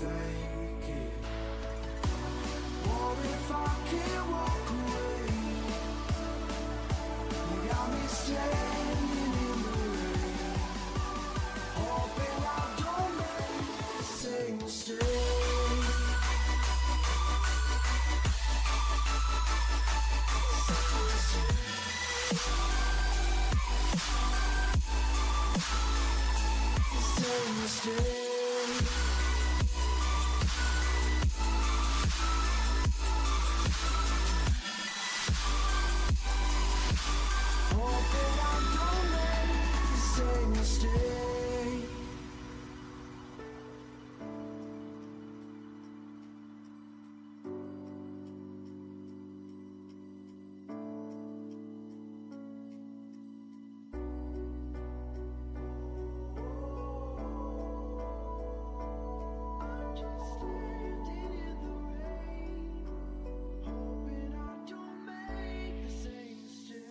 fake it? What if I can't walk away? You got me standing in the rain, hoping I don't make the same mistake. Same mistake. Hoping I don't make the same mistake. I'm just standing in the rain, hoping I don't make the same mistake.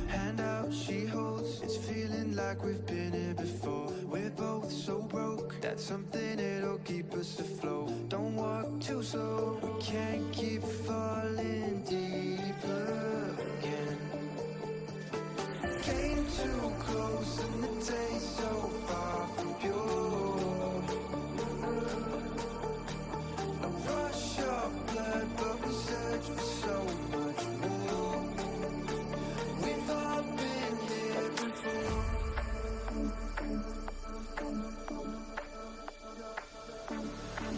Hand out, she holds. It's feeling like we've been here before. We're both so broke. That's something that'll keep us afloat. Don't walk too slow. We can't keep falling deeper again. Came too close and the taste so far from pure. A rush of blood, but we search for so much more. We've all been here before.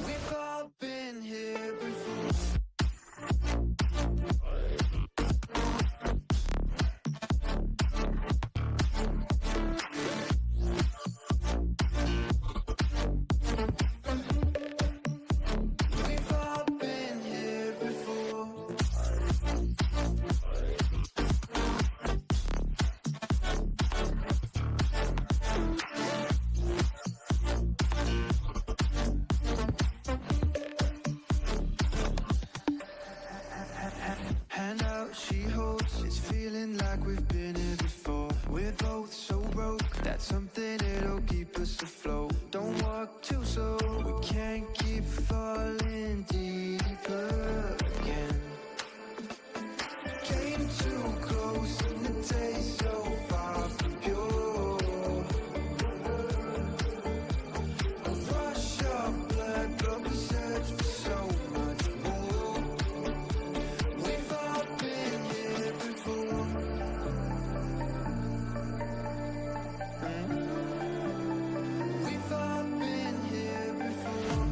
We've all been here before. We've all been here before. Hand out, she holds. It's feeling like we've been here before. We're both so broke. That's something that'll keep us afloat. Don't walk too slow. We can't keep falling deeper again. Came too close and the taste so far from pure. A rush of blood, but we search for so much more. We've all been here before. We've all been here before.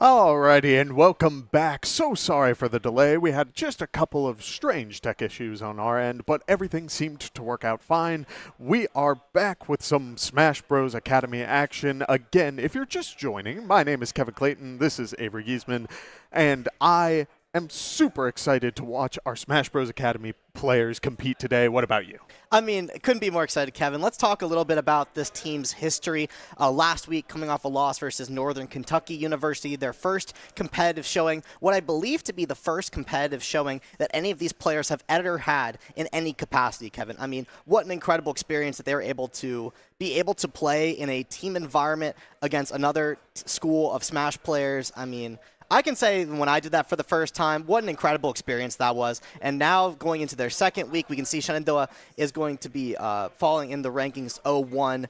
Alrighty, and welcome back. So sorry for the delay. We had just a couple of strange tech issues on our end, but everything seemed to work out fine. We are back with some Smash Bros. Academy action. Again, if you're just joining, my name is Kevin Clayton, this is Avery Giesman, and I am super excited to watch our Smash Bros. Academy players compete today. What about you? I mean, couldn't be more excited, Kevin. Let's talk a little bit about this team's history. Last week, coming off a loss versus Northern Kentucky University, their first competitive showing, what I believe to be the first competitive showing that any of these players have ever had in any capacity, Kevin. I mean, what an incredible experience that they were able to play in a team environment against another school of Smash players. I mean, I can say when I did that for the first time, what an incredible experience that was. And now going into their second week, we can see Shenandoah is going to be falling in the rankings 0-1,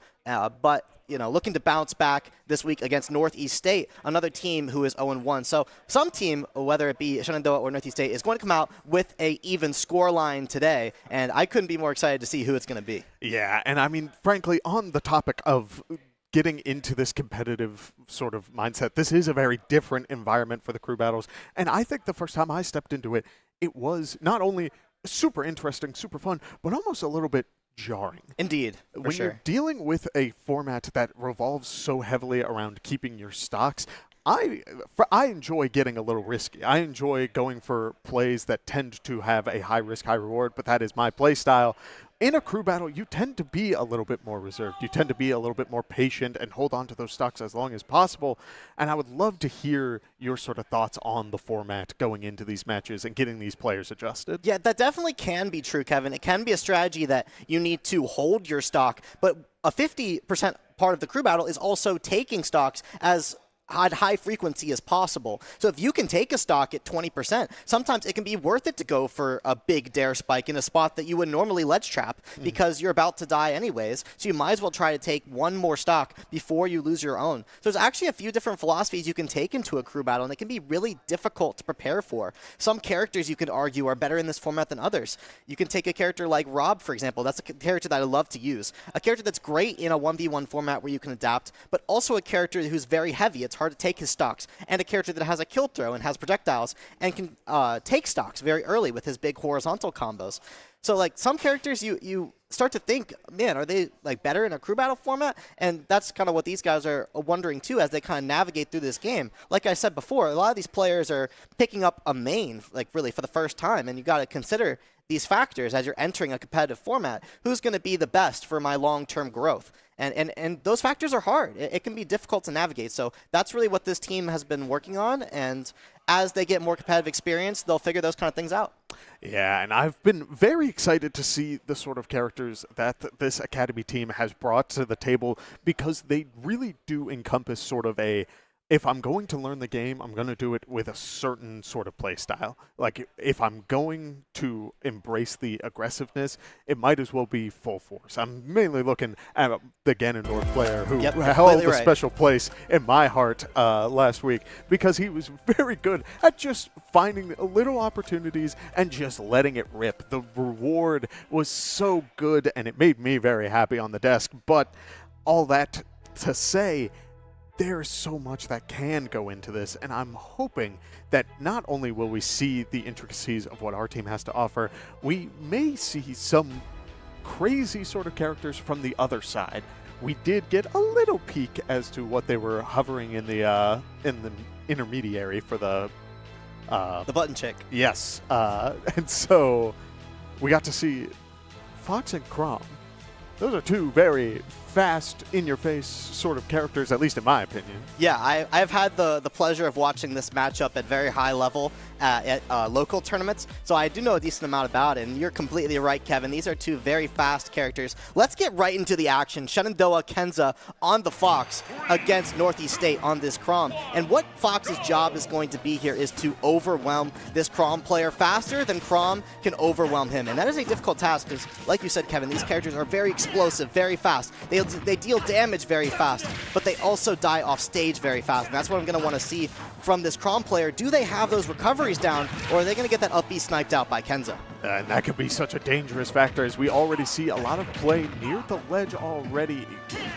but looking to bounce back this week against Northeast State, another team who is 0-1. So some team, whether it be Shenandoah or Northeast State, is going to come out with a even score line today, and I couldn't be more excited to see who it's going to be. Yeah, and I mean, frankly, on the topic of getting into this competitive sort of mindset, this is a very different environment for the crew battles. And I think the first time I stepped into it, it was not only super interesting, super fun, but almost a little bit jarring. Indeed, when you're dealing with a format that revolves so heavily around keeping your stocks, I enjoy getting a little risky. I enjoy going for plays that tend to have a high risk, high reward, but that is my play style. In a crew battle, you tend to be a little bit more reserved. You tend to be a little bit more patient and hold on to those stocks as long as possible. And I would love to hear your sort of thoughts on the format going into these matches and getting these players adjusted. Yeah, that definitely can be true, Kevin. It can be a strategy that you need to hold your stock, but a 50% part of the crew battle is also taking stocks as high frequency as possible. So if you can take a stock at 20%, sometimes it can be worth it to go for a big dare spike in a spot that you would normally ledge trap because you're about to die anyways. So you might as well try to take one more stock before you lose your own. So there's actually a few different philosophies you can take into a crew battle, and it can be really difficult to prepare for. Some characters, you could argue, are better in this format than others. You can take a character like Rob, for example. That's a character that I love to use. A character that's great in a 1v1 format where you can adapt, but also a character who's very heavy. It's hard to take his stocks, and a character that has a kill throw and has projectiles and can take stocks very early with his big horizontal combos. So like some characters you start to think, man, are they like better in a crew battle format? And that's kind of what these guys are wondering too as they kind of navigate through this game. Like I said before, a lot of these players are picking up a main like really for the first time, and you got to consider these factors as you're entering a competitive format. Who's going to be the best for my long-term growth? And those factors are hard. It can be difficult to navigate. So that's really what this team has been working on. And as they get more competitive experience, they'll figure those kind of things out. Yeah, and I've been very excited to see the sort of characters that this Academy team has brought to the table, because they really do encompass sort of a, if I'm going to learn the game, I'm going to do it with a certain sort of play style. Like, if I'm going to embrace the aggressiveness, it might as well be full force. I'm mainly looking at the Ganondorf player who held a special place in my heart last week, because he was very good at just finding little opportunities and just letting it rip. The reward was so good, and it made me very happy on the desk. But all that to say, there's so much that can go into this, and I'm hoping that not only will we see the intricacies of what our team has to offer, we may see some crazy sort of characters from the other side. We did get a little peek as to what they were hovering in the intermediary for the button chick. Yes, and so we got to see Fox and Crom. Those are two very fast, in-your-face sort of characters, at least in my opinion. Yeah, I've had the pleasure of watching this matchup at very high level at local tournaments, so I do know a decent amount about it, and you're completely right, Kevin. These are two very fast characters. Let's get right into the action. Shenandoah Kenza on the Fox against Northeast State on this Crom. And what Fox's job is going to be here is to overwhelm this Crom player faster than Crom can overwhelm him. And that is a difficult task because, like you said, Kevin, these characters are very explosive, very fast. They deal damage very fast, but they also die off stage very fast. And that's what I'm going to want to see from this Crom player. Do they have those recoveries down, or are they going to get that up B sniped out by Kenza? And that could be such a dangerous factor as we already see a lot of play near the ledge already.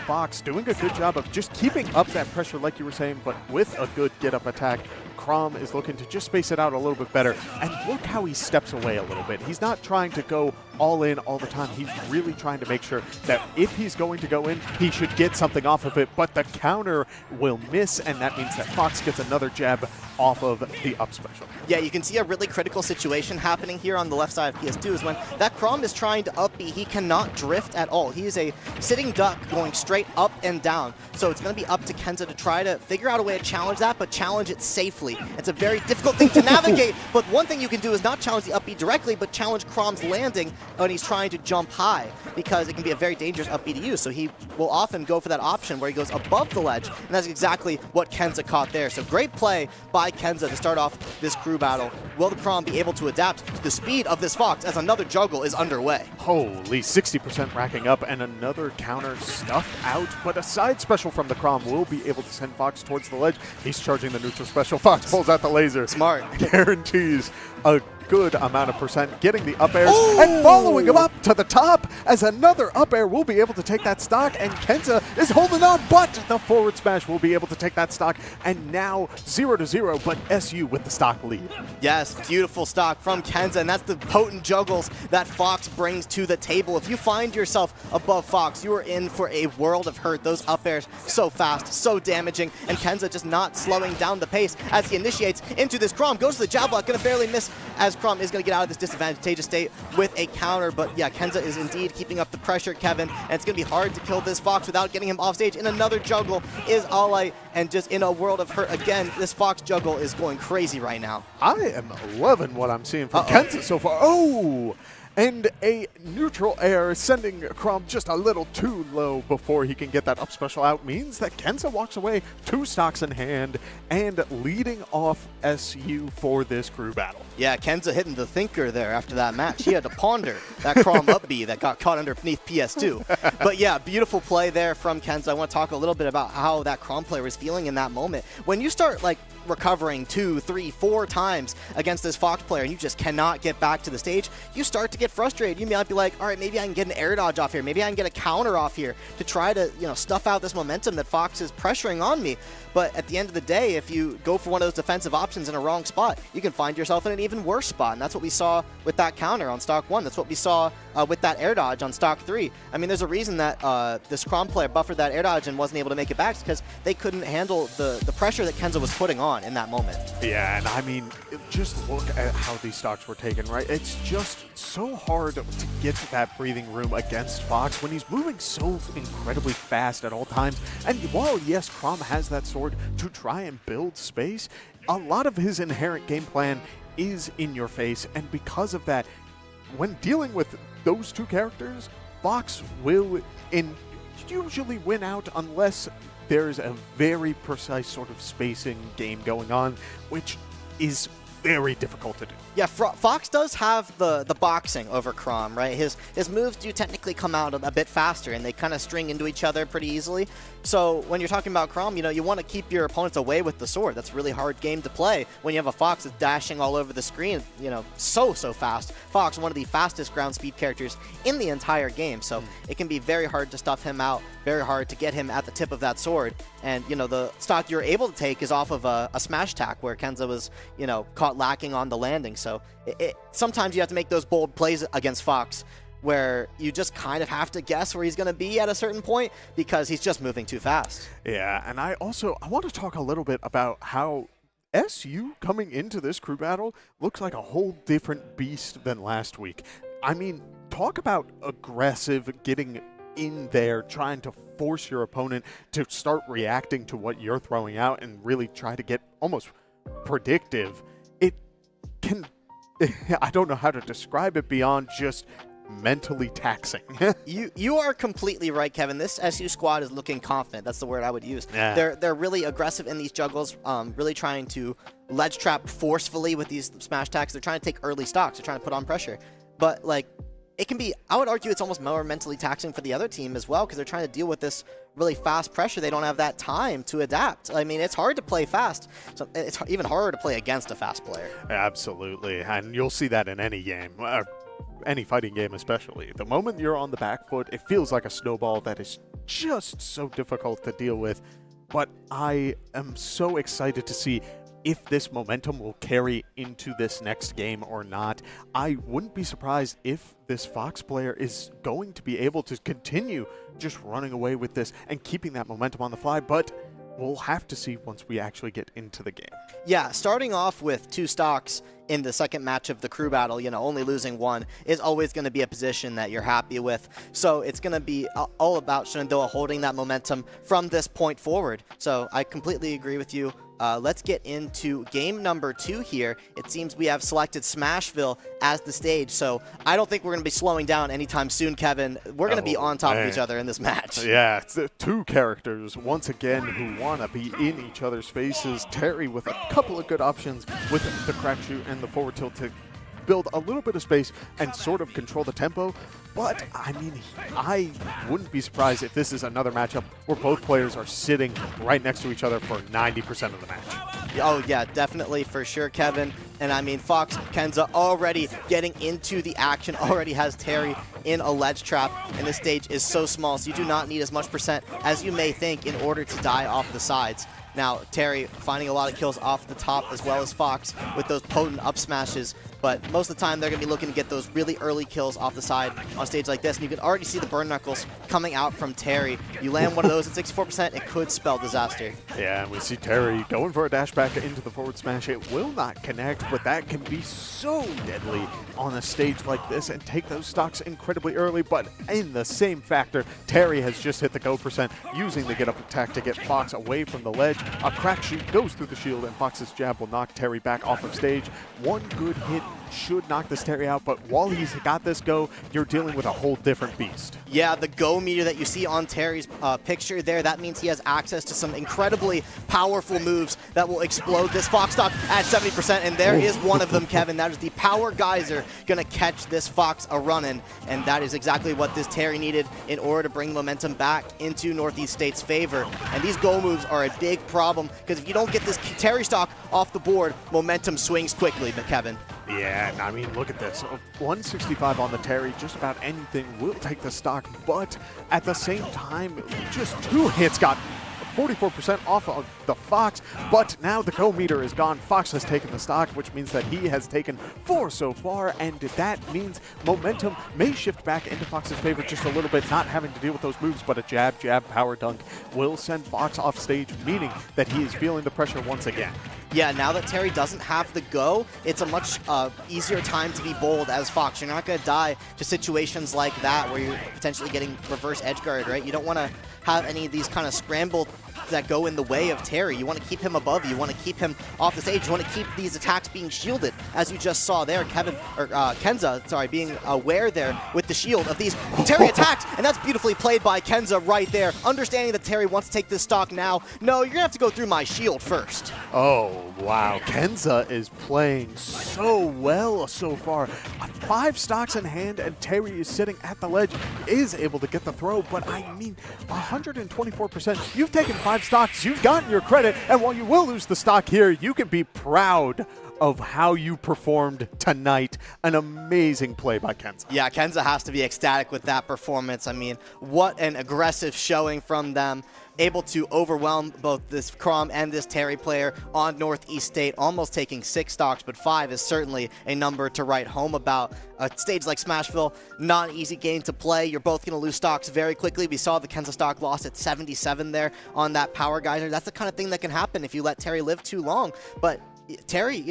Fox doing a good job of just keeping up that pressure like you were saying, but with a good get-up attack. Crom is looking to just space it out a little bit better. And look how he steps away a little bit. He's not trying to go all in all the time. He's really trying to make sure that if he's going to go in, he should get something off of it, but the counter will miss, and that means that Fox gets another jab off of the up special. Yeah, you can see a really critical situation happening here on the left side of PS2 is when that Crom is trying to up B, he cannot drift at all. He is a sitting duck going straight up and down. So it's going to be up to Kenza to try to figure out a way to challenge that, but challenge it safely. It's a very difficult thing to navigate, but one thing you can do is not challenge the up B directly, but challenge Crom's landing when he's trying to jump high, because it can be a very dangerous up B to use. So he will often go for that option where he goes above the ledge, and that's exactly what Kenza caught there. So great play by Kenza to start off this crew battle. Will the Crom be able to adapt to the speed of this Fox as another juggle is underway? Holy, 60% racking up and another counter stuffed out, but a side special from the Crom will be able to send Fox towards the ledge. He's charging the neutral special. Fox pulls out the laser. Smart. Guarantees a good amount of percent, getting the up airs and following him up to the top as another up air will be able to take that stock, and Kenza is holding on, but the forward smash will be able to take that stock, and now 0-0, but SU with the stock lead. Yes, beautiful stock from Kenza, and that's the potent juggles that Fox brings to the table. If you find yourself above Fox, you are in for a world of hurt. Those up airs so fast, so damaging, and Kenza just not slowing down the pace as he initiates into this Crom, goes to the jab block, gonna barely miss as Crom is going to get out of this disadvantageous state with a counter. But yeah, Kenza is indeed keeping up the pressure, Kevin, and it's going to be hard to kill this Fox without getting him off stage. And another juggle is Alay, and just in a world of hurt again, this Fox juggle is going crazy right now. I am loving what I'm seeing from Kenza so far. Oh! And a neutral air sending Crom just a little too low before he can get that up special out means that Kenza walks away 2 stocks in hand and leading off SU for this crew battle. Yeah, Kenza hitting the thinker there after that match. He had to ponder that Crom up B that got caught underneath PS2. But yeah, beautiful play there from Kenza. I want to talk a little bit about how that Crom player was feeling in that moment. When you start like recovering 2, 3, 4 times against this Fox player and you just cannot get back to the stage, you start to get frustrated. You might be like, all right, maybe I can get an air dodge off here. Maybe I can get a counter off here to try to, stuff out this momentum that Fox is pressuring on me. But at the end of the day, if you go for one of those defensive options in a wrong spot, you can find yourself in an even worse spot. And that's what we saw with that counter on stock 1. That's what we saw with that air dodge on stock 3. I mean, there's a reason that this Crom player buffered that air dodge and wasn't able to make it back, because they couldn't handle the pressure that Kenza was putting on in that moment. Yeah, and I mean, just look at how these stocks were taken, right? It's just so hard to get that breathing room against Fox when he's moving so incredibly fast at all times. And while, yes, Crom has that sword to try and build space, a lot of his inherent game plan is in your face, and because of that, when dealing with those 2 characters, Fox will usually win out unless there's a very precise sort of spacing game going on, which is very difficult to do. Yeah, Fox does have the boxing over Crom, right? His moves do technically come out a bit faster, and they kind of string into each other pretty easily. So when you're talking about Crom, you want to keep your opponents away with the sword. That's a really hard game to play when you have a Fox that's dashing all over the screen, so fast. Fox, one of the fastest ground speed characters in the entire game, so it can be very hard to stuff him out, very hard to get him at the tip of that sword. And, the stock you're able to take is off of a smash attack where Kenza was, caught lacking on the landing. So sometimes you have to make those bold plays against Fox where you just kind of have to guess where he's going to be at a certain point because he's just moving too fast. Yeah, and I want to talk a little bit about how SU coming into this crew battle looks like a whole different beast than last week. I mean, talk about aggressive, getting in there, trying to force your opponent to start reacting to what you're throwing out and really try to get almost predictive. It can, I don't know how to describe it beyond just mentally taxing. You are completely right, Kevin. This SU squad is looking confident. That's the word I would use. Yeah. They're really aggressive in these juggles, really trying to ledge trap forcefully with these smash attacks. They're trying to take early stocks. They're trying to put on pressure. But it can be, I would argue it's almost more mentally taxing for the other team as well, because they're trying to deal with this really fast pressure. They don't have that time to adapt. I mean, it's hard to play fast. So it's even harder to play against a fast player. Absolutely, and you'll see that in any game. any fighting game especially. The moment you're on the back foot, it feels like a snowball that is just so difficult to deal with. But I am so excited to see if this momentum will carry into this next game or not. I wouldn't be surprised if this Fox player is going to be able to continue just running away with this and keeping that momentum on the fly, but we'll have to see once we actually get into the game. Yeah, starting off with 2 stocks in the second match of the crew battle, only losing 1 is always going to be a position that you're happy with. So it's going to be all about Shenandoah holding that momentum from this point forward. So I completely agree with you. Let's get into game number 2 here. It seems we have selected Smashville as the stage, so I don't think we're going to be slowing down anytime soon, Kevin. We're going to be on top of each other in this match. Yeah, it's 2 characters, once again, who want to be in each other's faces. Terry with a couple of good options with the crack shoot and the forward tilt to build a little bit of space and sort of control the tempo. But, I mean, I wouldn't be surprised if this is another matchup where both players are sitting right next to each other for 90% of the match. Oh, yeah, definitely, for sure, Kevin. And, I mean, Fox Kenza already getting into the action, already has Terry in a ledge trap, and this stage is so small, so you do not need as much percent as you may think in order to die off the sides. Now, Terry finding a lot of kills off the top as well as Fox with those potent up smashes, but most of the time they're going to be looking to get those really early kills off the side on a stage like this, and you can already see the burn knuckles coming out from Terry. You land one of those at 64%, it could spell disaster. Yeah, and we see Terry going for a dash back into the forward smash. It will not connect, but that can be so deadly on a stage like this and take those stocks incredibly early. But in the same factor, Terry has just hit the go percent using the get up attack to get Fox away from the ledge. A crack shoot goes through the shield, and Fox's jab will knock Terry back off of stage. One good hit should knock this Terry out, but while he's got this go, you're dealing with a whole different beast. Yeah, the go meter that you see on Terry's picture there, that means he has access to some incredibly powerful moves that will explode this Fox stock at 70%, and there is one of them, Kevin. That is the Power Geyser going to catch this Fox a-running, and that is exactly what this Terry needed in order to bring momentum back into Northeast State's favor. And these go moves are a big problem, because if you don't get this Terry stock off the board, momentum swings quickly, but Kevin. Yeah, I mean, look at this. 165 on the Terry, just about anything will take the stock, but at the same time, just 2 hits got 44% off of the Fox, but now the go meter is gone. Fox has taken the stock, which means that he has taken 4 so far, and that means momentum may shift back into Fox's favor just a little bit, not having to deal with those moves, but a jab, power dunk will send Fox off stage, meaning that he is feeling the pressure once again. Yeah, now that Terry doesn't have the go, it's a much easier time to be bold as Fox. You're not going to die to situations like that where you're potentially getting reverse edge guard, right? You don't want to have any of these kind of scrambled that go in the way of Terry. You want to keep him above you. You want to keep him off the stage. You want to keep these attacks being shielded, as you just saw there. Kenza, being aware there with the shield of these Terry attacks, and that's beautifully played by Kenza right there, understanding that Terry wants to take this stock now. No, you're going to have to go through my shield first. Oh, wow. Kenza is playing so well so far. 5 stocks in hand, and Terry is sitting at the ledge, is able to get the throw, but I mean, 124%. You've taken 5 stocks, you've gotten your credit, and while you will lose the stock here, you can be proud of how you performed tonight. An amazing play by Kenza. Yeah, Kenza has to be ecstatic with that performance. I mean, what an aggressive showing from them. Able to overwhelm both this Crom and this Terry player on Northeast State, almost taking 6 stocks, but 5 is certainly a number to write home about. A stage like Smashville, not an easy game to play. You're both going to lose stocks very quickly. We saw the Kenza stock loss at 77 there on that Power Geyser. That's the kind of thing that can happen if you let Terry live too long. But Terry,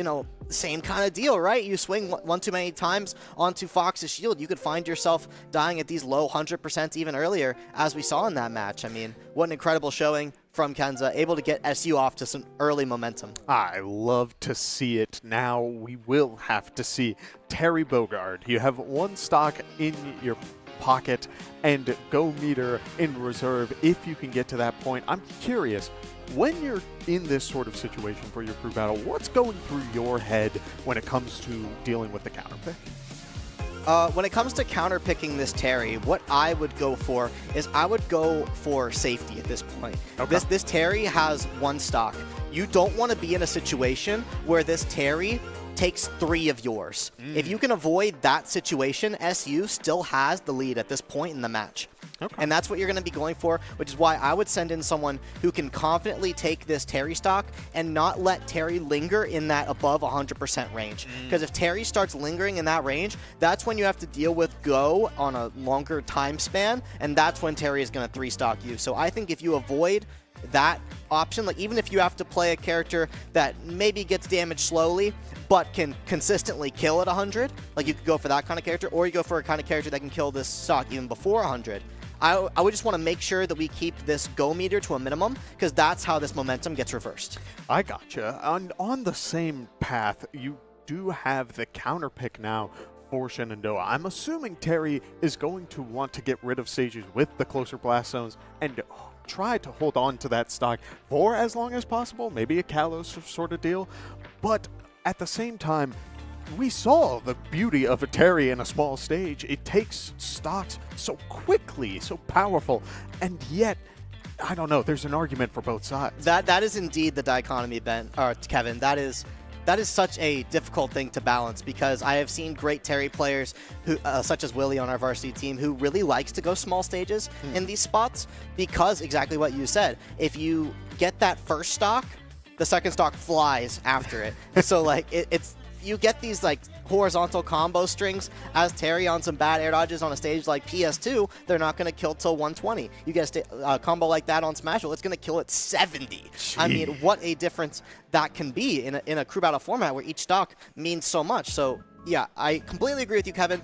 same kind of deal, right? You swing one too many times onto Fox's shield, you could find yourself dying at these low 100% even earlier, as we saw in that match. I mean, what an incredible showing from Kenza, able to get SU off to some early momentum. I love to see it. Now we will have to see Terry Bogard. You have 1 stock in your pocket and go meter in reserve if you can get to that point. I'm curious, when you're in this sort of situation for your crew battle, what's going through your head when it comes to dealing with the counter pick? When it comes to counter picking this Terry, what I would go for is I would go for safety at this point. Okay. This Terry has 1 stock. You don't want to be in a situation where this Terry takes 3 of yours. If you can avoid that situation, SU still has the lead at this point in the match. Okay. And that's what you're going to be going for, which is why I would send in someone who can confidently take this Terry stock and not let Terry linger in that above 100% range. Because if Terry starts lingering in that range, that's when you have to deal with Go on a longer time span, and that's when Terry is going to 3-stock you. So I think if you avoid that option, like even if you have to play a character that maybe gets damaged slowly, but can consistently kill at 100, like you could go for that kind of character, or you go for a kind of character that can kill this stock even before 100. I would just want to make sure that we keep this go meter to a minimum, because that's how this momentum gets reversed. I gotcha. On the same path, you do have the counter pick now for Shenandoah. I'm assuming Terry is going to want to get rid of stages with the closer blast zones and try to hold on to that stock for as long as possible, maybe a Kalos sort of deal. But at the same time, we saw the beauty of a Terry in a small stage. It takes stocks so quickly, so powerful, and yet, I don't know, there's an argument for both sides. That is indeed the dichotomy, Kevin. That is such a difficult thing to balance, because I have seen great Terry players who, such as Willie on our varsity team, who really likes to go small stages in these spots, because exactly what you said. If you get that first stock, the second stock flies after it. So like it's you get these like horizontal combo strings as Terry on some bad air dodges on a stage like PS2, they're not going to kill till 120. You get a combo like that on Smashville, it's going to kill at 70. Jeez. I mean, what a difference that can be in a crew battle format where each stock means so much. So yeah, I completely agree with you, Kevin.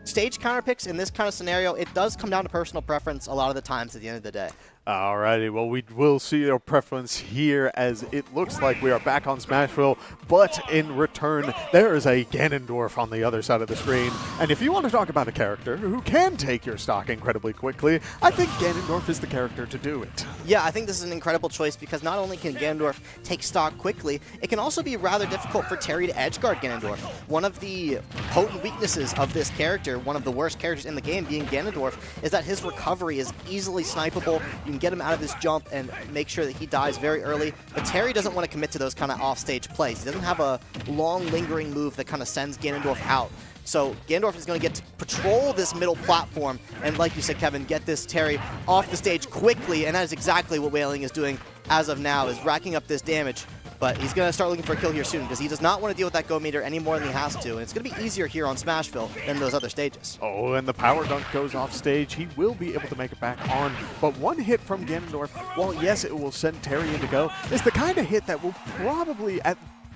Stage counter picks in this kind of scenario, it does come down to personal preference a lot of the times at the end of the day. Alrighty, well, we will see your preference here as it looks like we are back on Smashville, but in return, there is a Ganondorf on the other side of the screen. And if you want to talk about a character who can take your stock incredibly quickly, I think Ganondorf is the character to do it. Yeah, I think this is an incredible choice, because not only can Ganondorf take stock quickly, it can also be rather difficult for Terry to edgeguard Ganondorf. One of the potent weaknesses of this character, one of the worst characters in the game being Ganondorf, is that his recovery is easily snipeable. You can get him out of his jump and make sure that he dies very early, but Terry doesn't want to commit to those kind of off-stage plays. He doesn't have a long, lingering move that kind of sends Ganondorf out. So Ganondorf is going to get to patrol this middle platform and, like you said, Kevin, get this Terry off the stage quickly, and that is exactly what Wailing is doing as of now, is racking up this damage. But he's going to start looking for a kill here soon, because he does not want to deal with that go meter any more than he has to. And it's going to be easier here on Smashville than those other stages. Oh, and the power dunk goes off stage. He will be able to make it back on. But one hit from Ganondorf, while yes, it will send Terry into go, is the kind of hit that will probably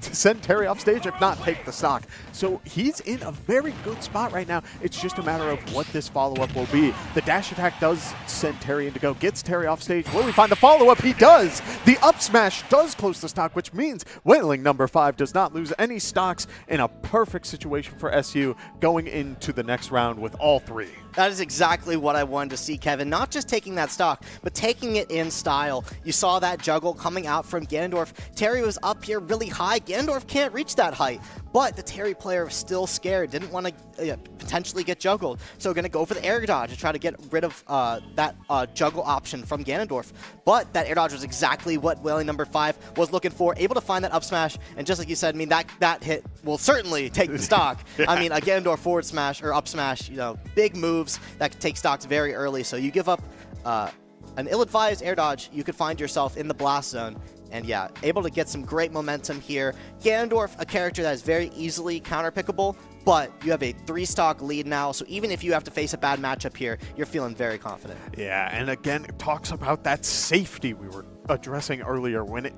send Terry off stage, if not take the stock. So he's in a very good spot right now. It's just a matter of what this follow-up will be. The dash attack does send Terry into go, gets Terry off stage. Will we find the follow-up? He does! The up smash does close the stock, which means Wailing number 5 does not lose any stocks, in a perfect situation for SU going into the next round with all 3. That is exactly what I wanted to see, Kevin. Not just taking that stock, but taking it in style. You saw that juggle coming out from Ganondorf. Terry was up here really high. Ganondorf can't reach that height, but the Terry player was still scared, didn't want to potentially get juggled, so going to go for the air dodge to try to get rid of that juggle option from Ganondorf. But that air dodge was exactly what Wailing number 5 was looking for, able to find that up smash, and just like you said, I mean, that hit will certainly take the stock. Yeah. I mean, a Ganondorf forward smash or up smash, you know, big moves that can take stocks very early, so you give up an ill-advised air dodge, you could find yourself in the blast zone. And yeah, able to get some great momentum here. Ganondorf, a character that is very easily counter-pickable, but you have a 3-stock lead now, so even if you have to face a bad matchup here, you're feeling very confident. Yeah, and again, it talks about that safety we were addressing earlier when it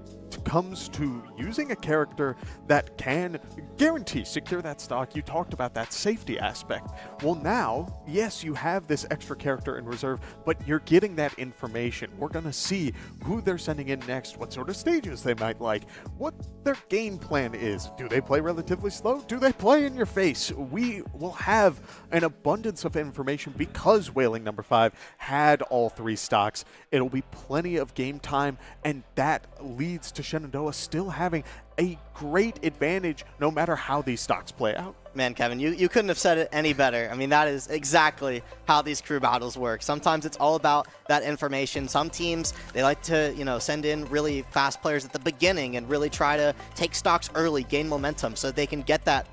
comes to using a character that can guarantee secure that stock. You talked about that safety aspect. Well, now, yes, you have this extra character in reserve, but you're getting that information. We're going to see who they're sending in next, what sort of stages they might like, what their game plan is. Do they play relatively slow? Do they play in your face? We will have an abundance of information because Wailing number 5 had all 3 stocks. It'll be plenty of game time, and that leads to Shenandoah still having a great advantage no matter how these stocks play out. Man, Kevin, you couldn't have said it any better. I mean, that is exactly how these crew battles work. Sometimes it's all about that information. Some teams, they like to, send in really fast players at the beginning and really try to take stocks early, gain momentum, so they can get that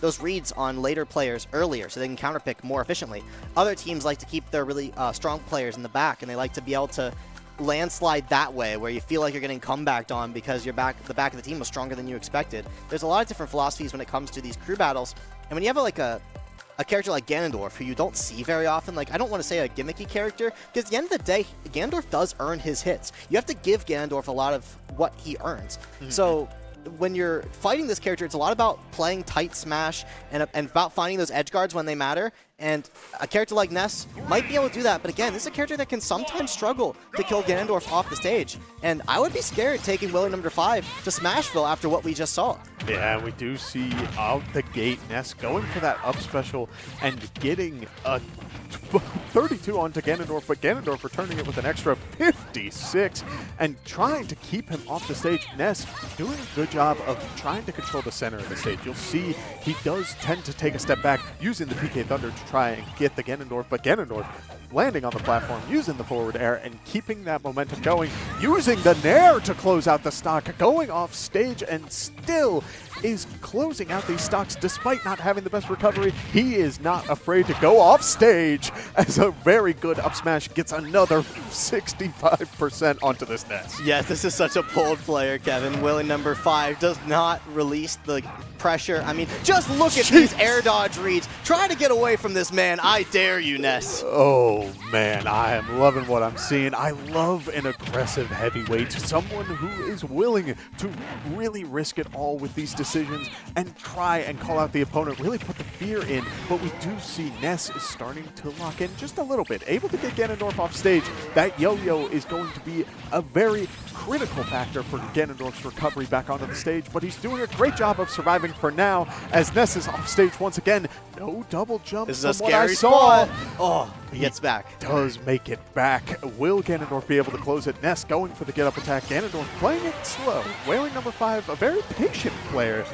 those reads on later players earlier, so they can counterpick more efficiently. Other teams like to keep their really strong players in the back, and they like to be able to landslide that way, where you feel like you're getting comebacked on because the back of the team was stronger than you expected. There's a lot of different philosophies when it comes to these crew battles, and when you have a character like Ganondorf, who you don't see very often, like, I don't want to say a gimmicky character, because at the end of the day, Ganondorf does earn his hits. You have to give Ganondorf a lot of what he earns. So when you're fighting this character, it's a lot about playing tight smash and about finding those edge guards when they matter. And a character like Ness might be able to do that. But again, this is a character that can sometimes struggle to kill Ganondorf off the stage. And I would be scared taking Willie number 5 to Smashville after what we just saw. Yeah, we do see out the gate Ness going for that up special and getting a 32 onto Ganondorf, but Ganondorf returning it with an extra 56 and trying to keep him off the stage. Ness doing a good job of trying to control the center of the stage. You'll see he does tend to take a step back using the PK Thunder to try and get the Ganondorf, but Ganondorf landing on the platform, using the forward air and keeping that momentum going, using the Nair to close out the stock, going off stage and still is closing out these stocks despite not having the best recovery. He is not afraid to go off stage as a very good up smash gets another 65% onto this Ness. Yes, this is such a bold player, Kevin. Willie number 5 does not release the pressure. I mean, just look at these air dodge reads. Try to get away from this man. I dare you, Ness. Oh man, I am loving what I'm seeing. I love an aggressive heavyweight, someone who is willing to really risk it all with these decisions and try and call out the opponent, really put the fear in. But we do see Ness is starting to lock in just a little bit, able to get Ganondorf off stage. That yo-yo is going to be a very critical factor for Ganondorf's recovery back onto the stage, but he's doing a great job of surviving for now as Ness is off stage once again. No double jump. This is a scary spot. Oh, he gets back. Does make it back. Will Ganondorf be able to close it? Ness going for the get-up attack. Ganondorf playing it slow. Wailing number 5, a very patient player.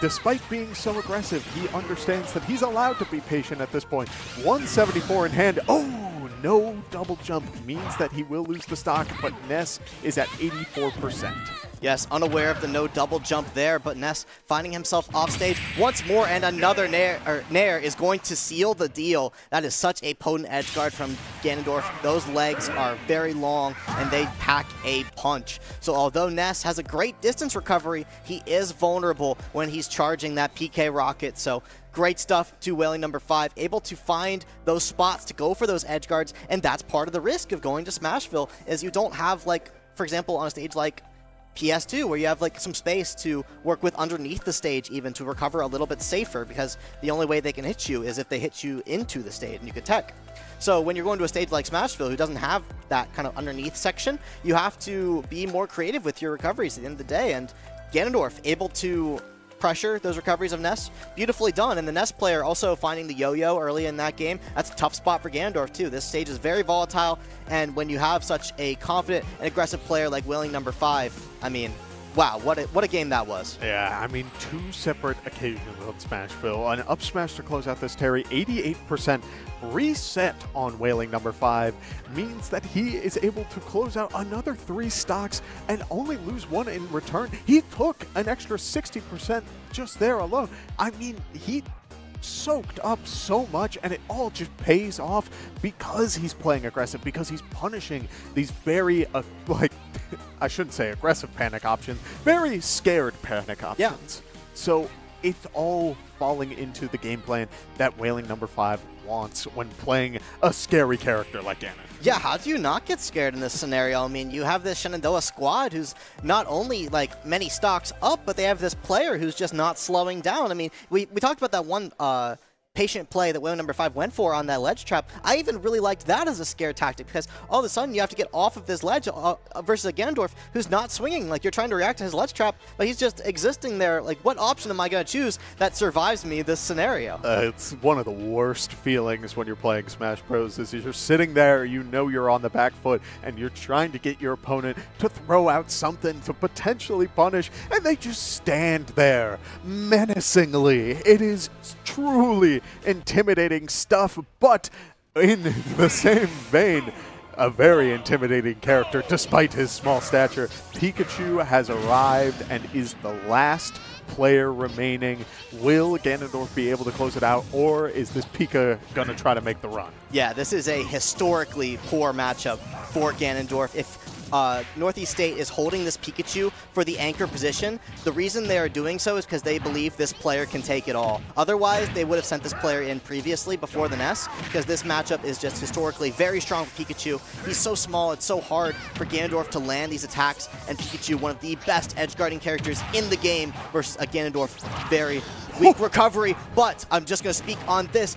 Despite being so aggressive, he understands that he's allowed to be patient at this point. 174 in hand. Oh! No double jump means that he will lose the stock, but Ness is at 84%. Yes, unaware of the no double jump there, but Ness finding himself off stage once more, and another Nair is going to seal the deal. That is such a potent edge guard from Ganondorf. Those legs are very long, and they pack a punch. So although Ness has a great distance recovery, he is vulnerable when he's charging that PK rocket. So great stuff to Wailing number 5, able to find those spots to go for those edge guards, and that's part of the risk of going to Smashville, is you don't have, like, for example, on a stage like PS2, where you have like some space to work with underneath the stage even to recover a little bit safer, because the only way they can hit you is if they hit you into the stage and you could tech. So when you're going to a stage like Smashville, who doesn't have that kind of underneath section, you have to be more creative with your recoveries at the end of the day, and Ganondorf able to pressure those recoveries of Ness. Beautifully done. And the Ness player also finding the yo-yo early in that game. That's a tough spot for Ganondorf too. This stage is very volatile, and when you have such a confident and aggressive player like Wailing number 5, I mean, wow, what a game that was. Yeah, I mean, 2 separate occasions on Smashville. An up smash to close out this Terry, 88% reset on Wailing number 5 means that he is able to close out another 3 stocks and only lose 1 in return. He took an extra 60% just there alone. I mean, he soaked up so much, and it all just pays off because he's playing aggressive, because he's punishing these very I shouldn't say aggressive panic options, very scared panic options. Yeah. So it's all falling into the game plan that Wailing number 5 wants when playing a scary character like Ganon. Yeah, how do you not get scared in this scenario? I mean, you have this Shenandoah squad who's not only like many stocks up, but they have this player who's just not slowing down. I mean, we talked about that one patient play that Whaling number 5 went for on that ledge trap, I even really liked that as a scare tactic, because all of a sudden you have to get off of this ledge versus a Ganondorf who's not swinging. Like, you're trying to react to his ledge trap, but he's just existing there. Like, what option am I going to choose that survives me this scenario? It's one of the worst feelings when you're playing Smash Bros. Is you're sitting there, you know you're on the back foot, and you're trying to get your opponent to throw out something to potentially punish, and they just stand there menacingly. It is truly intimidating stuff, but in the same vein, a very intimidating character despite his small stature. Pikachu has arrived and is the last player remaining. Will Ganondorf be able to close it out, or is this Pika going to try to make the run? Yeah, this is a historically poor matchup for Ganondorf. If Northeast State is holding this Pikachu for the anchor position, the reason they are doing so is because they believe this player can take it all. Otherwise, they would have sent this player in previously before the NES, because this matchup is just historically very strong for Pikachu. He's so small, it's so hard for Ganondorf to land these attacks, and Pikachu, one of the best edge guarding characters in the game, versus a Ganondorf, very weak recovery. But I'm just going to speak on this.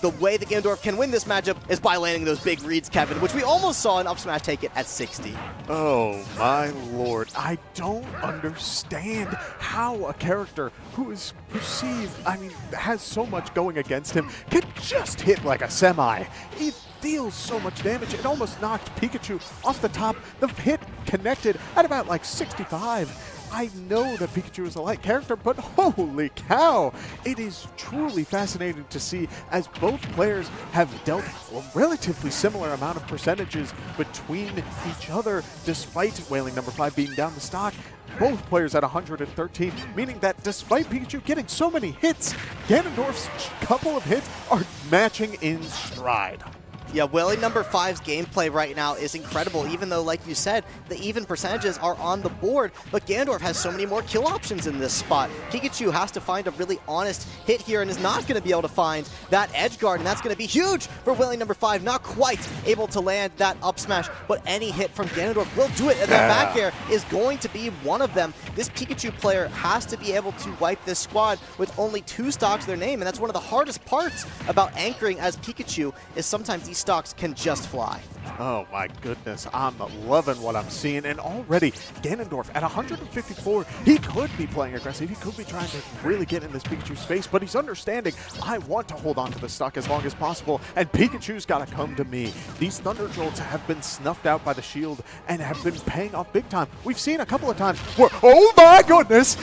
The way that Ganondorf can win this matchup is by landing those big reads, Kevin, which we almost saw an up smash take it at 60. Oh my lord, I don't understand how a character who is perceived, I mean, has so much going against him, can just hit like a semi. It deals so much damage. It almost knocked Pikachu off the top. The hit connected at about like 65. I know that Pikachu is a light character, but holy cow! It is truly fascinating to see, as both players have dealt a relatively similar amount of percentages between each other, despite Whaling number 5 being down the stock. Both players at 113, meaning that despite Pikachu getting so many hits, Ganondorf's couple of hits are matching in stride. Yeah, Whaling number 5's gameplay right now is incredible, even though, like you said, the even percentages are on the board, but Ganondorf has so many more kill options in this spot. Pikachu has to find a really honest hit here and is not going to be able to find that edge guard, and that's going to be huge for Whaling number 5. Not quite able to land that up smash, but any hit from Ganondorf will do it, and the back air is going to be one of them. This Pikachu player has to be able to wipe this squad with only 2 stocks their name, and that's one of the hardest parts about anchoring as Pikachu, is sometimes these stocks can just fly. Oh my goodness, I'm loving what I'm seeing, and already Ganondorf at 154, he could be playing aggressive, he could be trying to really get in this Pikachu's face, but he's understanding, I want to hold on to the stock as long as possible, and Pikachu's got to come to me. These Thunder Jolts have been snuffed out by the shield and have been paying off big time. We've seen a couple of times where, oh my goodness!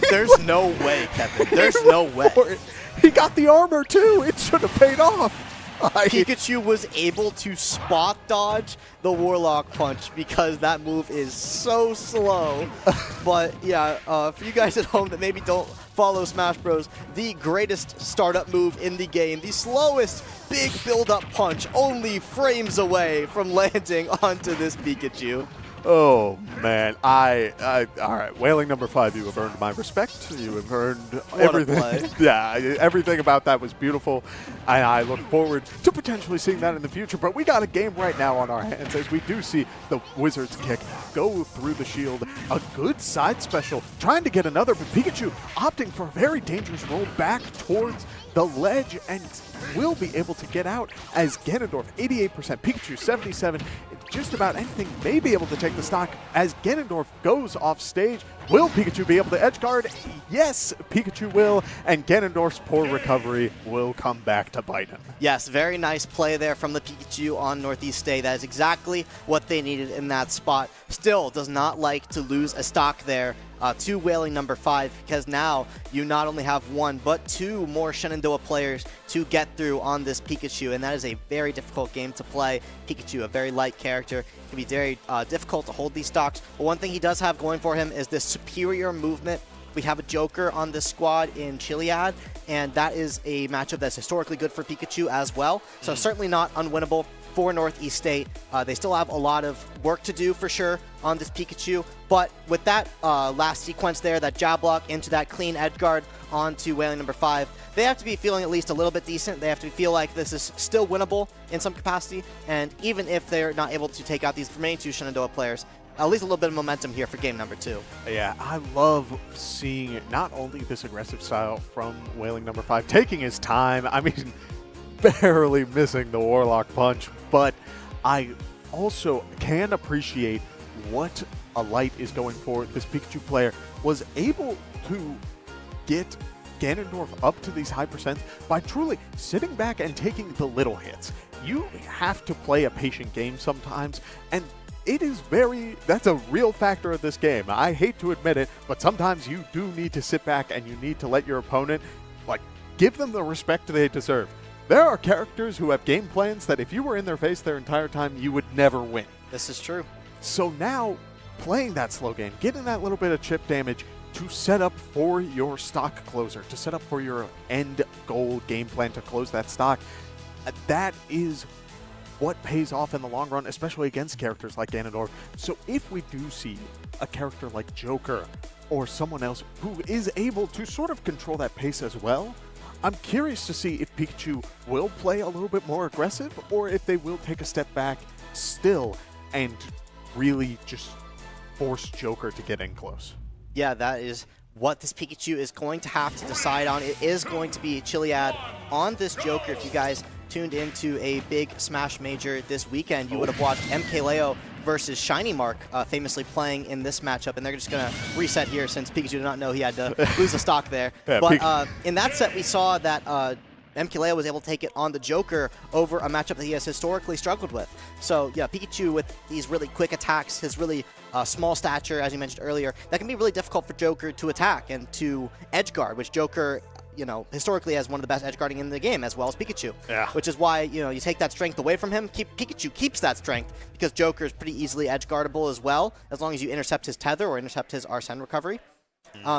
There's no way, Kevin, there's no way. He got the armor too, it should have paid off. Pikachu was able to spot dodge the Warlock Punch because that move is so slow. But yeah, for you guys at home that maybe don't follow Smash Bros, the greatest startup move in the game, the slowest big build-up punch, only frames away from landing onto this Pikachu. Oh man, all right, Whaling number 5, you have earned my respect. You have earned everything. Yeah, everything about that was beautiful. I look forward to potentially seeing that in the future, but we got a game right now on our hands as we do see the Wizards kick go through the shield. A good side special, trying to get another, but Pikachu opting for a very dangerous roll back towards the ledge and will be able to get out as Ganondorf 88%, Pikachu 77%. Just about anything may be able to take the stock as Ganondorf goes off stage. Will Pikachu be able to edge guard? Yes, Pikachu will, and Ganondorf's poor recovery will come back to bite him. Yes, very nice play there from the Pikachu on Northeast State. That is exactly what they needed in that spot. Still does not like to lose a stock there to Whaling number 5, because now you not only have 1 but 2 more Shenandoah players to get through on this Pikachu, and that is a very difficult game to play. Pikachu, a very light character, can be very difficult to hold these stocks, but one thing he does have going for him is this superior movement. We have a Joker on this squad in Chiliad, and that is a matchup that's historically good for Pikachu as well, so certainly not unwinnable for Northeast State. They still have a lot of work to do for sure on this Pikachu, but with that last sequence there, that jab block into that clean edge guard onto Whaling number 5, they have to be feeling at least a little bit decent. They have to feel like this is still winnable in some capacity, and even if they're not able to take out these remaining 2 Shenandoah players, at least a little bit of momentum here for game number 2. Yeah, I love seeing not only this aggressive style from Wailing number 5, taking his time, I mean, barely missing the Warlock punch, but I also can appreciate what a light is going for. This Pikachu player was able to get Ganondorf up to these high percents by truly sitting back and taking the little hits. You have to play a patient game sometimes, and it is that's a real factor of this game. I hate to admit it, but sometimes you do need to sit back and you need to let your opponent, give them the respect they deserve. There are characters who have game plans that if you were in their face their entire time, you would never win. This is true. So now, playing that slow game, getting that little bit of chip damage to set up for your stock closer, to set up for your end goal game plan to close that stock, that is what pays off in the long run, especially against characters like Ganondorf. So if we do see a character like Joker or someone else who is able to sort of control that pace as well, I'm curious to see if Pikachu will play a little bit more aggressive or if they will take a step back still and really just force Joker to get in close. Yeah, that is what this Pikachu is going to have to decide on. It is going to be Chiliad on this Joker. If you guys tuned into a big Smash Major this weekend, you would have watched MKLeo versus Shiny Mark famously playing in this matchup, and they're just going to reset here since Pikachu did not know he had to lose a stock there. Yeah, but in that set, we saw that MKLeo was able to take it on the Joker over a matchup that he has historically struggled with. So yeah, Pikachu with these really quick attacks, his really small stature, as you mentioned earlier, that can be really difficult for Joker to attack and to edge guard, which Joker, historically has one of the best edge guarding in the game, as well as Pikachu. Yeah. Which is why, you take that strength away from him. Pikachu keeps that strength because Joker is pretty easily edge guardable as well, as long as you intercept his tether or intercept his Arsene recovery.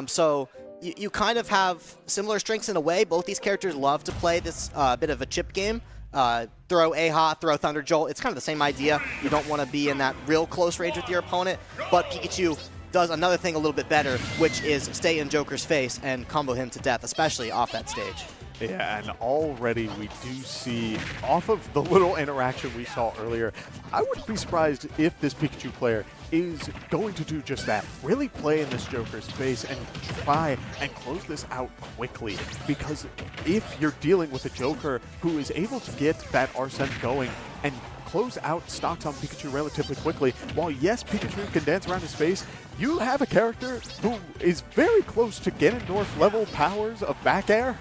So you kind of have similar strengths in a way. Both these characters love to play this bit of a chip game. Throw AHA, throw Thunder Jolt. It's kind of the same idea. You don't want to be in that real close range with your opponent, but Pikachu does another thing a little bit better, which is stay in Joker's face and combo him to death, especially off that stage. Yeah, and already we do see, off of the little interaction we saw earlier, I wouldn't be surprised if this Pikachu player is going to do just that. Really play in this Joker's face and try and close this out quickly. Because if you're dealing with a Joker who is able to get that Arsene going and close out stocks on Pikachu relatively quickly, while yes, Pikachu can dance around his face, you have a character who is very close to Ganondorf level powers of back air.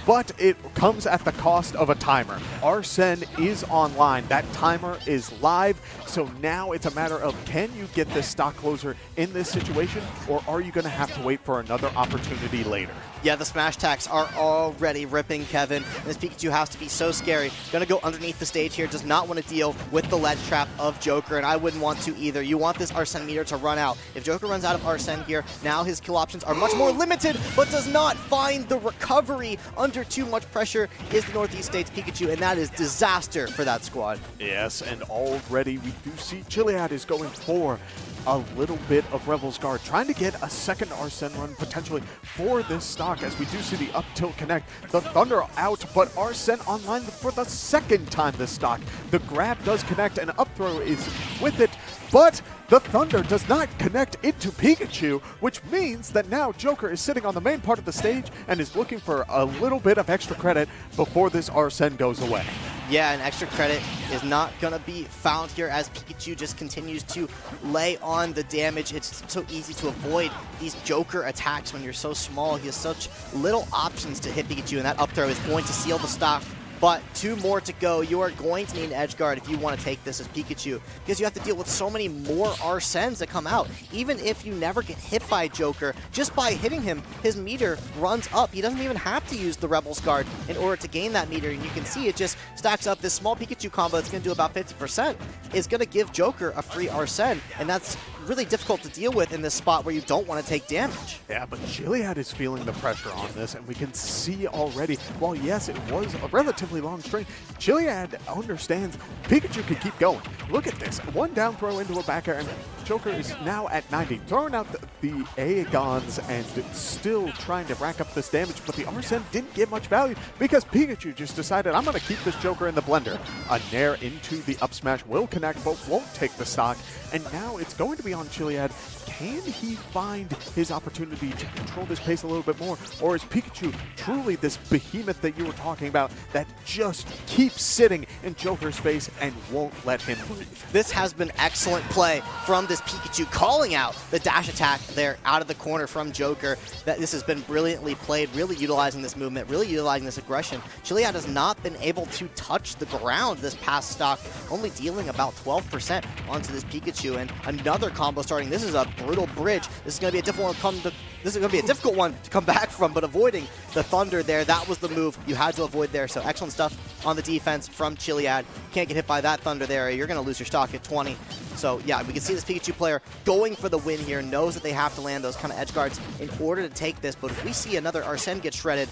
But it comes at the cost of a timer. Arsene is online. That timer is live. So now it's a matter of, can you get this stock closer in this situation, or are you going to have to wait for another opportunity later? Yeah, the smash attacks are already ripping Kevin. This Pikachu has to be so scary. Gonna go underneath the stage here. Does not want to deal with the ledge trap of Joker, and I wouldn't want to either. You want this Arsene meter to run out. If Joker runs out of Arsene here, now his kill options are much more limited, but does not find the recovery under too much pressure is the Northeast States Pikachu, and that is disaster for that squad. Yes, and already we do see Chiliad is going for a little bit of Revel's Guard, trying to get a second Arsene run potentially for this stock, as we do see the up tilt connect. The Thunder out, but Arsene online for the second time this stock. The grab does connect, and up throw is with it, but the Thunder does not connect into Pikachu, which means that now Joker is sitting on the main part of the stage and is looking for a little bit of extra credit before this Arsene goes away. Yeah, and extra credit is not going to be found here as Pikachu just continues to lay on the damage. It's so easy to avoid these Joker attacks when you're so small. He has such little options to hit Pikachu, and that up throw is going to seal the stock. But 2 more to go. You are going to need an edge guard if you want to take this as Pikachu, because you have to deal with so many more Arsenes that come out. Even if you never get hit by Joker, just by hitting him, his meter runs up. He doesn't even have to use the Rebel's Guard in order to gain that meter, and you can see it just stacks up. This small Pikachu combo that's going to do about 50% is going to give Joker a free Arsene, and that's really difficult to deal with in this spot where you don't want to take damage. Yeah, but Chiliad is feeling the pressure on this, and we can see already, while yes, it was a relatively long string, Chiliad understands Pikachu can keep going. Look at this. One down throw into a back air, and Joker is now at 90, throwing out the Aegons and still trying to rack up this damage, but the Arsene didn't get much value because Pikachu just decided, I'm going to keep this Joker in the blender. A Nair into the up smash will connect, but won't take the stock, and now it's going to be on Chiliad. Can he find his opportunity to control this pace a little bit more, or is Pikachu truly this behemoth that you were talking about that just keeps sitting in Joker's face and won't let him breathe? This has been excellent play from this Pikachu, calling out the dash attack there out of the corner from Joker. This has been brilliantly played, really utilizing this movement, really utilizing this aggression. Chiliad has not been able to touch the ground this past stock, only dealing about 12% onto this Pikachu, and another combo starting. This is a brutal bridge. This is going to be a difficult one to come back from, but avoiding the Thunder there, that was the move you had to avoid there. So excellent stuff on the defense from Chiliad. Can't get hit by that Thunder there. You're going to lose your stock at 20. So yeah, we can see this Pikachu player going for the win here, knows that they have to land those kind of edge guards in order to take this. But if we see another Arsene get shredded,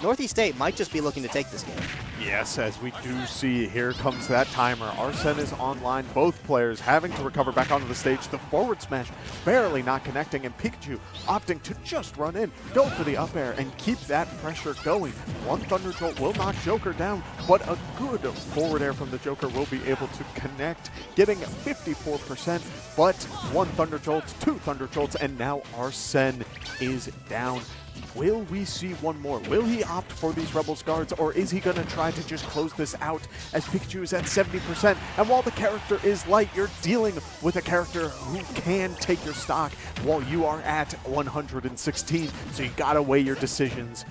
Northeast State might just be looking to take this game. Yes, as we do see, here comes that timer. Arsene is online, both players having to recover back onto the stage. The forward smash barely not connecting, and Pikachu opting to just run in, go for the up air, and keep that pressure going. One Thunder Jolt will knock Joker down, but a good forward air from the Joker will be able to connect, getting 54%, but one Thunder Jolt, two Thunder Jolts, and now Arsene is down. Will we see one more? Will he opt for these Rebels guards, or is he going to try to just close this out as Pikachu is at 70%? And while the character is light, you're dealing with a character who can take your stock while you are at 116, so you got to weigh your decisions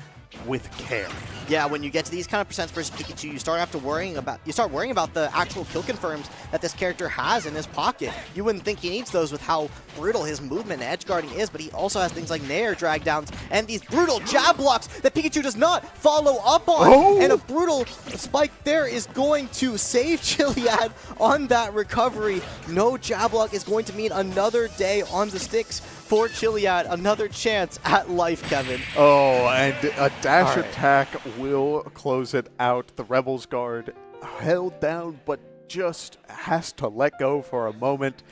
with care. Yeah, when you get to these kind of percents versus Pikachu, you start worrying about the actual kill confirms that this character has in his pocket. You wouldn't think he needs those with how brutal his movement and edge guarding is, but he also has things like Nair drag downs and these brutal jab blocks that Pikachu does not follow up on. Oh. And a brutal spike there is going to save Chiliad on that recovery. No jab block is going to mean another day on the sticks for Chiliad, another chance at life, Kevin. Oh, and a dash attack will close it out. The Rebels guard held down, but just has to let go for a moment.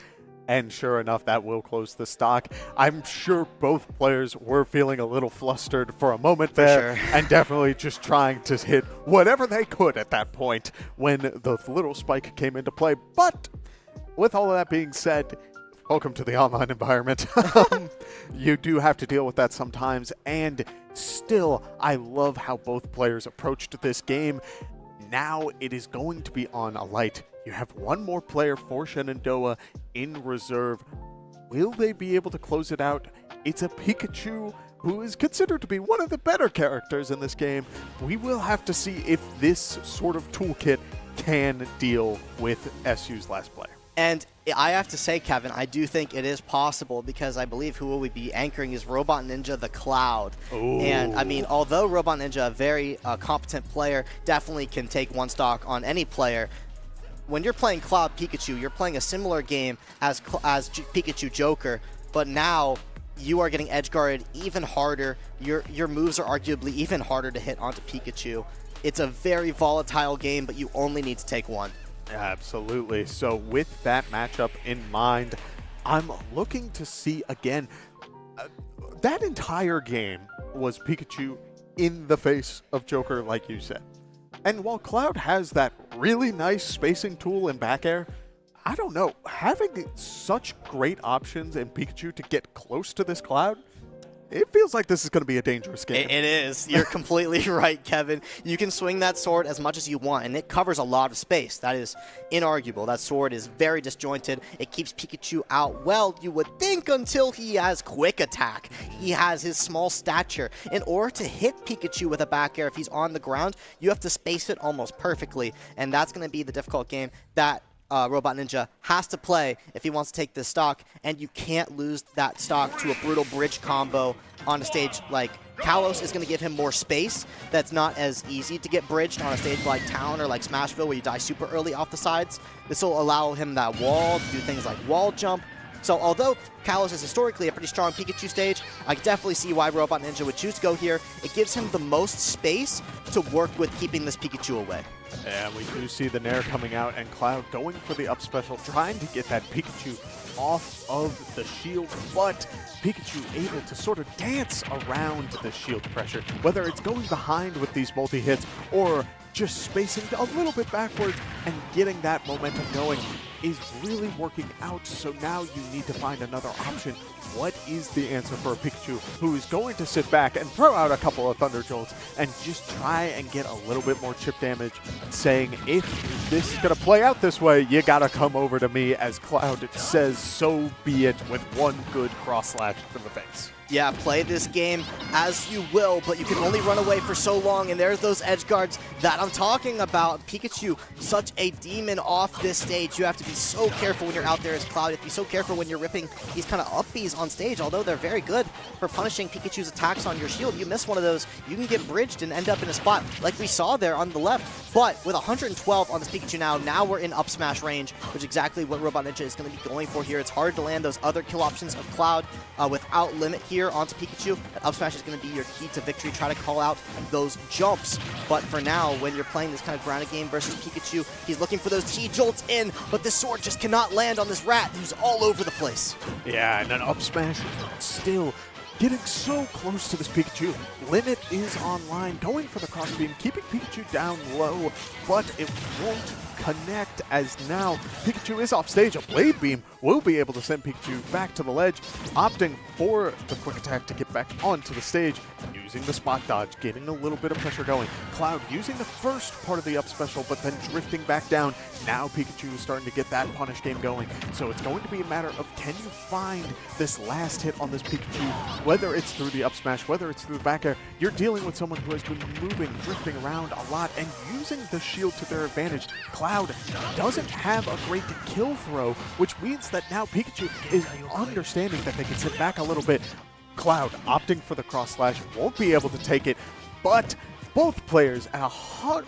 And sure enough, that will close the stock. I'm sure both players were feeling a little flustered for a moment there, and definitely just trying to hit whatever they could at that point when the little spike came into play. But with all of that being said, welcome to the online environment. You do have to deal with that sometimes, and still, I love how both players approached this game. Now it is going to be on a light. You have one more player for Shenandoah in reserve. Will they be able to close it out? It's a Pikachu who is considered to be one of the better characters in this game. We will have to see if this sort of toolkit can deal with SU's last player. And I have to say, Kevin, I do think it is possible, because I believe who will we be anchoring is Robot Ninja the Cloud. Ooh. And I mean, although Robot Ninja, a very competent player, definitely can take one stock on any player, when you're playing Cloud Pikachu, you're playing a similar game as Pikachu Joker, but now you are getting edge guarded even harder. Your moves are arguably even harder to hit onto Pikachu. It's a very volatile game, but you only need to take one. Absolutely. So with that matchup in mind, I'm looking to see again, that entire game was Pikachu in the face of Joker, like you said. And while Cloud has that really nice spacing tool in back air, I don't know, having such great options in Pikachu to get close to this Cloud, it feels like this is going to be a dangerous game. It is. You're completely right, Kevin. You can swing that sword as much as you want, and it covers a lot of space. That is inarguable. That sword is very disjointed. It keeps Pikachu out well, you would think, until he has quick attack. He has his small stature. In order to hit Pikachu with a back air, if he's on the ground, you have to space it almost perfectly, and that's going to be the difficult game that Robot Ninja has to play if he wants to take this stock, and you can't lose that stock to a brutal bridge combo on a stage like Kalos. Is going to give him more space. That's not as easy to get bridged on a stage like Town or like Smashville, where you die super early off the sides. This will allow him that wall to do things like wall jump. So although Kalos is historically a pretty strong Pikachu stage, I definitely see why Robot Ninja would choose to go here. It gives him the most space to work with keeping this Pikachu away. And we do see the Nair coming out, and Cloud going for the up special, trying to get that Pikachu off of the shield, but Pikachu able to sort of dance around the shield pressure, whether it's going behind with these multi-hits or just spacing a little bit backwards and getting that momentum going is really working out. So now you need to find another option. What is the answer for a Pikachu who is going to sit back and throw out a couple of Thunder Jolts and just try and get a little bit more chip damage, saying, if this is going to play out this way, you got to come over to me, as Cloud says, so be it, with one good cross slash to the face. Yeah, play this game as you will, but you can only run away for so long, and there's those edge guards that I'm talking about. Pikachu, such a demon off this stage. You have to be so careful when you're out there as Cloud. You have to be so careful when you're ripping these kind of upbees on stage, although they're very good for punishing Pikachu's attacks on your shield. You miss one of those, you can get bridged and end up in a spot like we saw there on the left. But with 112 on this Pikachu now we're in up smash range, which is exactly what Robot Ninja is going to be going for here. It's hard to land those other kill options of Cloud without limit here onto Pikachu. Up smash is going to be your key to victory. Try to call out those jumps. But for now, when you're playing this kind of grounded game versus Pikachu, he's looking for those T-jolts in, but this sword just cannot land on this rat who's all over the place. Yeah, and an up smash still getting so close to this Pikachu. Limit is online, going for the cross beam, keeping Pikachu down low, but it won't connect, as now Pikachu is off stage. A Blade Beam will be able to send Pikachu back to the ledge, opting for the quick attack to get back onto the stage, using the spot dodge, getting a little bit of pressure going. Cloud using the first part of the up special, but then drifting back down. Now Pikachu is starting to get that punish game going, so it's going to be a matter of, can you find this last hit on this Pikachu, whether it's through the up smash, whether it's through the back air. You're dealing with someone who has been moving, drifting around a lot, and using the shield to their advantage. Cloud doesn't have a great kill throw, which means that now Pikachu is understanding that they can sit back a little bit. Cloud opting for the cross slash, won't be able to take it, but both players at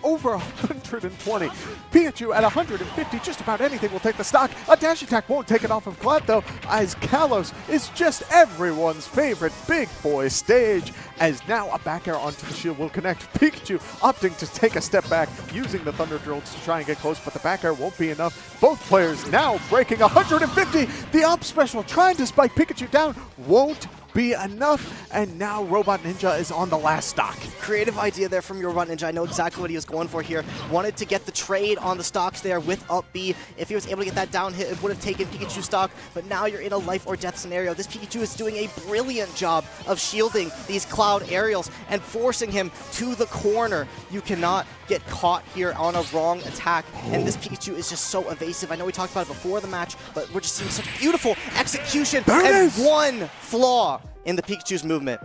over 120. Pikachu at 150, just about anything will take the stock. A dash attack won't take it off of Cloud though, as Kalos is just everyone's favorite big boy stage, as now a back air onto the shield will connect. Pikachu opting to take a step back, using the Thunder Drills to try and get close, but the back air won't be enough. Both players now breaking 150. The up special trying to spike Pikachu down won't be enough, and now Robot Ninja is on the last stock. Creative idea there from your Robot Ninja. I know exactly what he was going for here. Wanted to get the trade on the stocks there with up B. If he was able to get that down hit, it would have taken Pikachu stock, but now you're in a life or death scenario. This Pikachu is doing a brilliant job of shielding these Cloud aerials and forcing him to the corner. You cannot get caught here on a wrong attack, and this Pikachu is just so evasive. I know we talked about it before the match, but we're just seeing such beautiful execution, and one flaw in the Pikachu's movement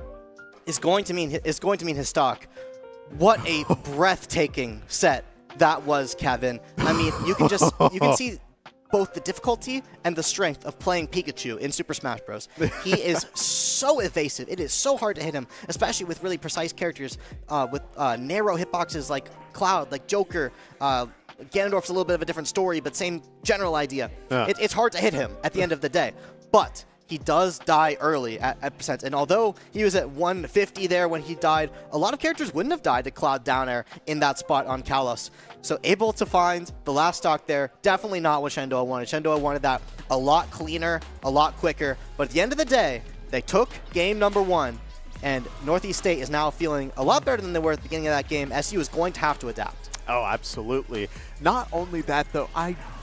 is going to mean his stock. What a breathtaking set that was, Kevin. I mean, you can see both the difficulty and the strength of playing Pikachu in Super Smash Bros. He is so evasive. It is so hard to hit him, especially with really precise characters with narrow hitboxes like Cloud, like Joker. Ganondorf's a little bit of a different story, but same general idea. Yeah. It's hard to hit him at the end of the day, but he does die early at percent, and although he was at 150 there when he died, a lot of characters wouldn't have died to Cloud down air in that spot on Kalos. So able to find the last stock there, definitely not what Shenandoah wanted. Shenandoah wanted that a lot cleaner, a lot quicker, but at the end of the day, they took game number 1, and Northeast State is now feeling a lot better than they were at the beginning of that game. SU is going to have to adapt. Oh, absolutely. Not only that, though,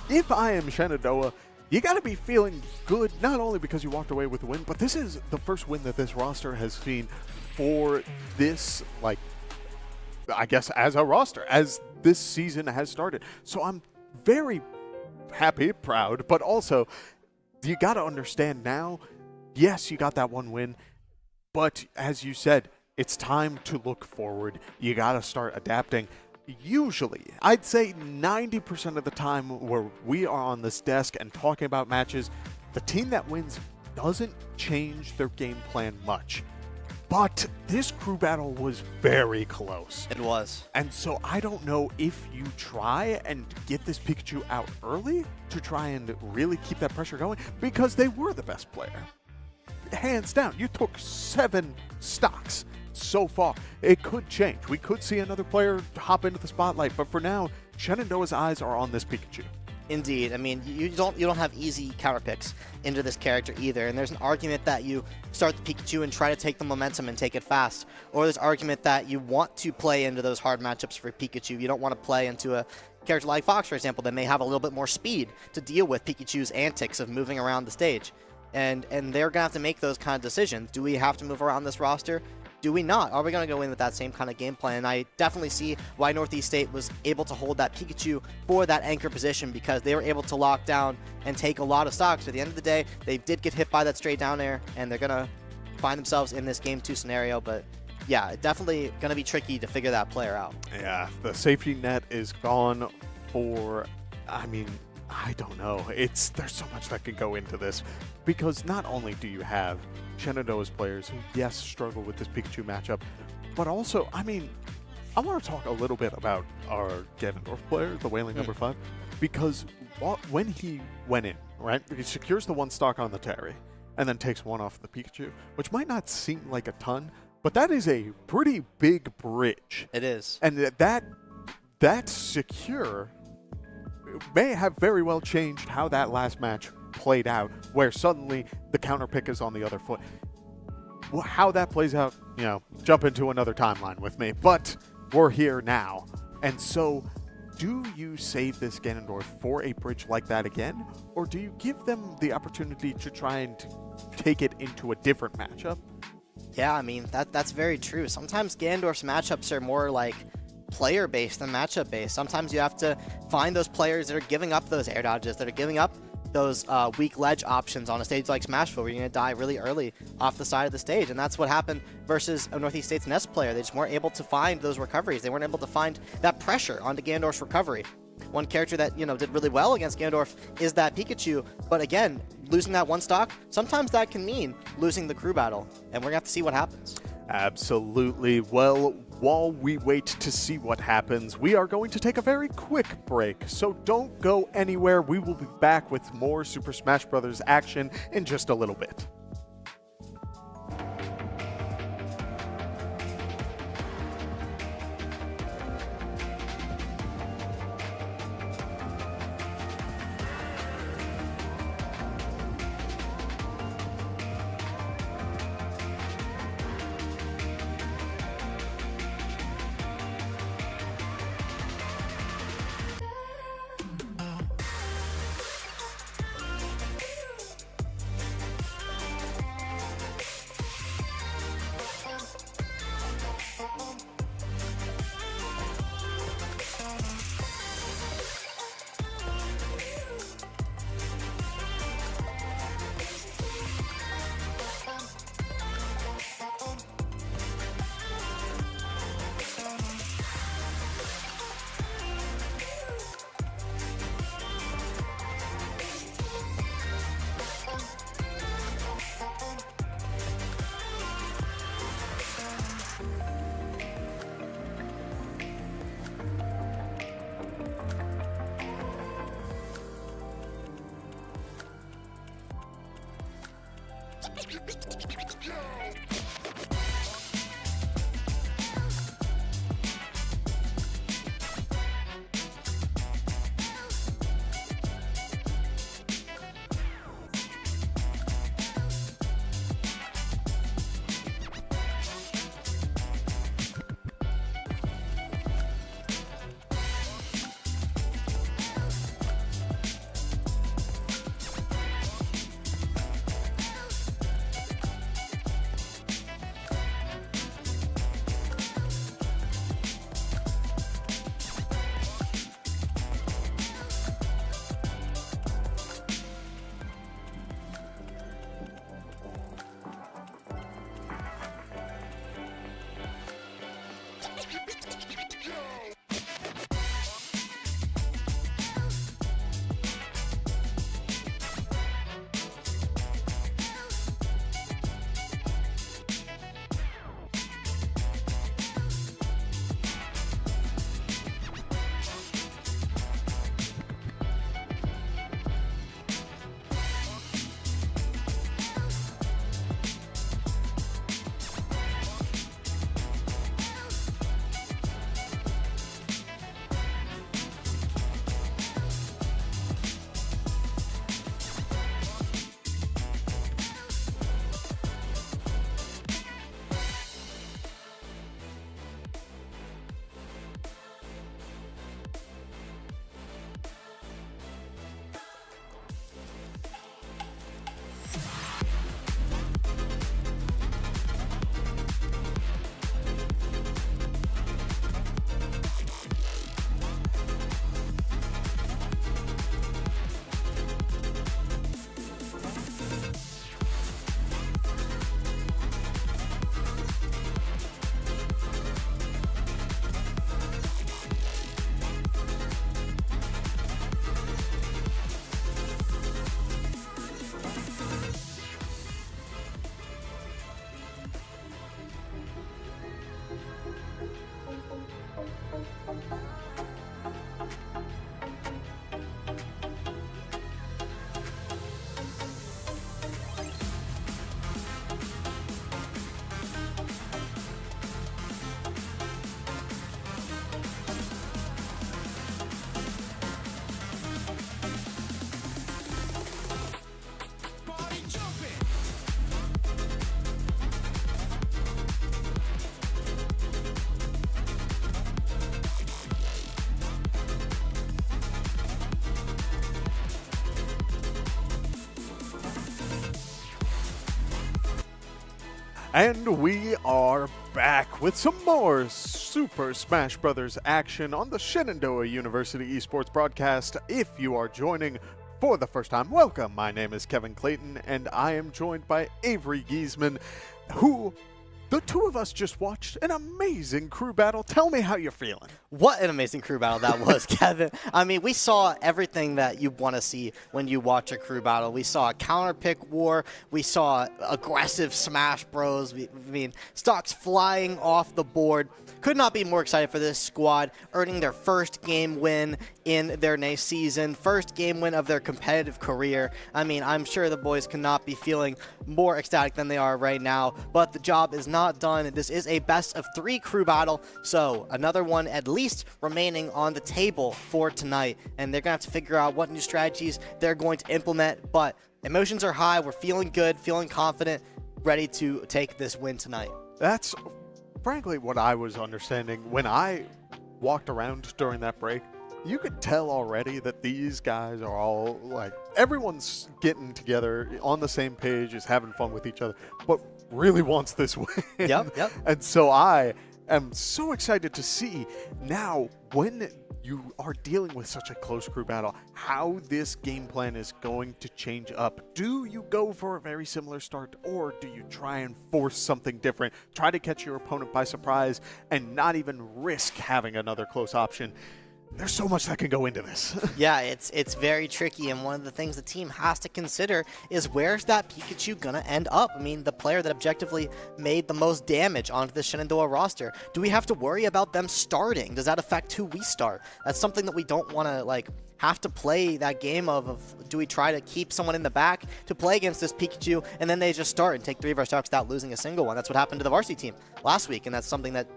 if I am Shenandoah, you got to be feeling good, not only because you walked away with a win, but this is the first win that this roster has seen for this, like, I guess, as a roster, as this season has started. So I'm very happy, proud, but also you got to understand now, yes, you got that one win, but as you said, it's time to look forward. You got to start adapting. Usually, I'd say 90% of the time where we are on this desk and talking about matches, the team that wins doesn't change their game plan much. But this crew battle was very close. It was. And so I don't know if you try and get this Pikachu out early to try and really keep that pressure going, because they were the best player. Hands down, you took 7 stocks. So far, it could change. We could see another player hop into the spotlight, but for now, Shenandoah's eyes are on this Pikachu. Indeed. I mean, you don't have easy counter picks into this character either. And there's an argument that you start the Pikachu and try to take the momentum and take it fast. Or there's argument that you want to play into those hard matchups for Pikachu. You don't want to play into a character like Fox, for example, that may have a little bit more speed to deal with Pikachu's antics of moving around the stage. And they're going to have to make those kind of decisions. Do we have to move around this roster? Do we not? Are we going to go in with that same kind of game plan? And I definitely see why Northeast State was able to hold that Pikachu for that anchor position, because they were able to lock down and take a lot of stocks. At the end of the day, they did get hit by that straight down air, and they're going to find themselves in this Game 2 scenario. But yeah, definitely going to be tricky to figure that player out. Yeah, the safety net is gone for, I mean, I don't know. There's so much that could go into this, because not only do you have Shenandoah's players who, yes, struggle with this Pikachu matchup, but also, I mean, I want to talk a little bit about our Ganondorf player, the Wailing number 5, because when he went in, right, he secures the 1 stock on the Terry and then takes 1 off the Pikachu, which might not seem like a ton, but that is a pretty big bridge. It is. And that secure may have very well changed how that last match played out, where suddenly the counter pick is on the other foot. Well, how that plays out, jump into another timeline with me, but we're here now. And so, do you save this Ganondorf for a bridge like that again, or do you give them the opportunity to try and take it into a different matchup? Yeah, I mean, that's very true. Sometimes Ganondorf's matchups are more like player-based than matchup-based. Sometimes you have to find those players that are giving up those air dodges, that are giving up those weak ledge options on a stage like Smashville, where you're going to die really early off the side of the stage. And that's what happened versus a Northeast State's NES player. They just weren't able to find those recoveries. They weren't able to find that pressure onto Ganondorf's recovery. One character that, did really well against Ganondorf is that Pikachu. But again, losing that 1 stock, sometimes that can mean losing the crew battle. And we're going to have to see what happens. Absolutely. Well, while we wait to see what happens, we are going to take a very quick break. So don't go anywhere. We will be back with more Super Smash Bros. Action in just a little bit. And we are back with some more Super Smash Bros. Action on the Shenandoah University Esports broadcast. If you are joining for the first time, welcome. My name is Kevin Clayton, and I am joined by Avery Giesman, who the two of us just watched an amazing crew battle. Tell me how you're feeling. What an amazing crew battle that was, Kevin. I mean, we saw everything that you want to see when you watch a crew battle. We saw a counter pick war. We saw aggressive Smash Bros. I mean, stocks flying off the board. Could not be more excited for this squad, earning their first game win in their NACE season, first game win of their competitive career. I mean, I'm sure the boys cannot be feeling more ecstatic than they are right now, but the job is not done. This is a best of 3 crew battle, so another one at least remaining on the table for tonight, and they're going to have to figure out what new strategies they're going to implement, but emotions are high. We're feeling good, feeling confident, ready to take this win tonight. That's frankly what I was understanding when I walked around during that break. You could tell already that these guys are all like, everyone's getting together on the same page, is having fun with each other, but really wants this win. Yep. And so I am so excited to see now, when you are dealing with such a close crew battle, how this game plan is going to change up. Do you go for a very similar start, or do you try and force something different, try to catch your opponent by surprise, and not even risk having another close option? There's so much that can go into this. Yeah, it's very tricky, and one of the things the team has to consider is, where's that Pikachu gonna end up? I mean, the player that objectively made the most damage onto the Shenandoah roster. Do we have to worry about them starting? Does that affect who we start? That's something that we don't want to have to play that game of do we try to keep someone in the back to play against this Pikachu, and then they just start and take 3 of our stocks without losing a single one. That's what happened to the varsity team last week, and that's something that,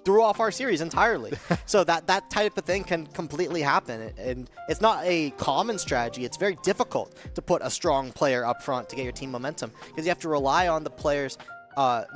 threw off our series entirely. So that type of thing can completely happen, and it's not a common strategy. It's very difficult to put a strong player up front to get your team momentum, because you have to rely on the players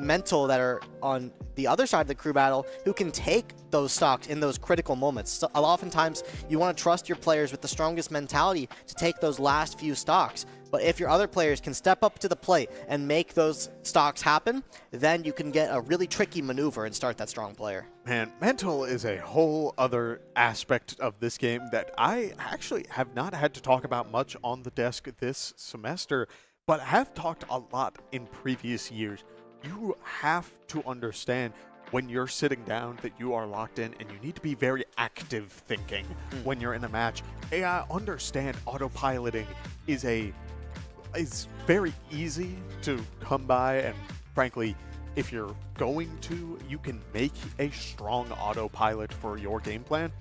mental that are on the other side of the crew battle, who can take those stocks in those critical moments. So oftentimes you want to trust your players with the strongest mentality to take those last few stocks. But if your other players can step up to the plate and make those stocks happen, then you can get a really tricky maneuver and start that strong player. Man, mental is a whole other aspect of this game that I actually have not had to talk about much on the desk this semester, but have talked a lot in previous years. You have to understand when you're sitting down that you are locked in, and you need to be very active thinking when you're in a match. I understand autopiloting is very easy to come by, and frankly, if you're going to, you can make a strong autopilot for your game plan.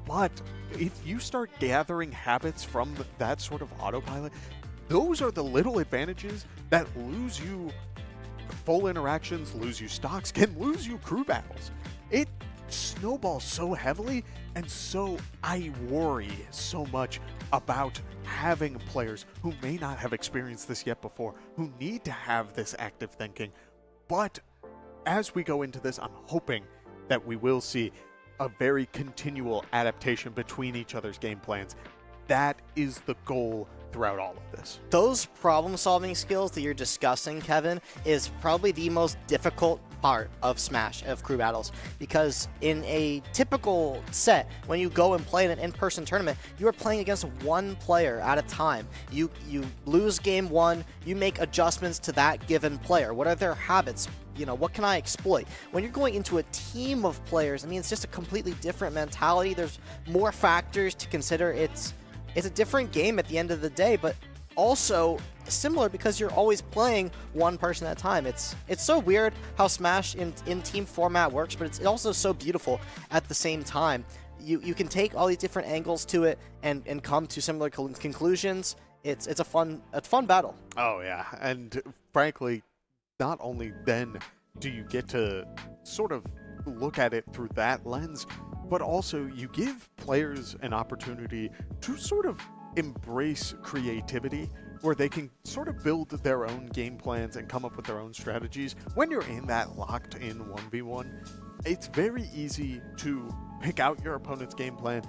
But if you start gathering habits from that sort of autopilot, those are the little advantages that lose you full interactions, lose you stocks, can lose you crew battles. It snowballs so heavily, and so I worry so much about having players who may not have experienced this yet before, who need to have this active thinking. But as we go into this, I'm hoping that we will see a very continual adaptation between each other's game plans. That is the goal throughout all of this. Those problem-solving skills that you're discussing, Kevin, is probably the most difficult part of Smash, of crew battles, because in a typical set, when you go and play in an in-person tournament, you are playing against one player at a time. You lose game 1, you make adjustments to that given player. What are their habits? What can I exploit? When you're going into a team of players, I mean, it's just a completely different mentality. There's more factors to consider. It's a different game at the end of the day, but also similar because you're always playing one person at a time. It's so weird how Smash in team format works, but it's also so beautiful at the same time. You can take all these different angles to it and come to similar conclusions. It's a fun battle. Oh yeah, and frankly, not only then do you get to sort of look at it through that lens, but also you give players an opportunity to sort of embrace creativity, where they can sort of build their own game plans and come up with their own strategies. When you're in that locked in 1v1, it's very easy to pick out your opponent's game plan,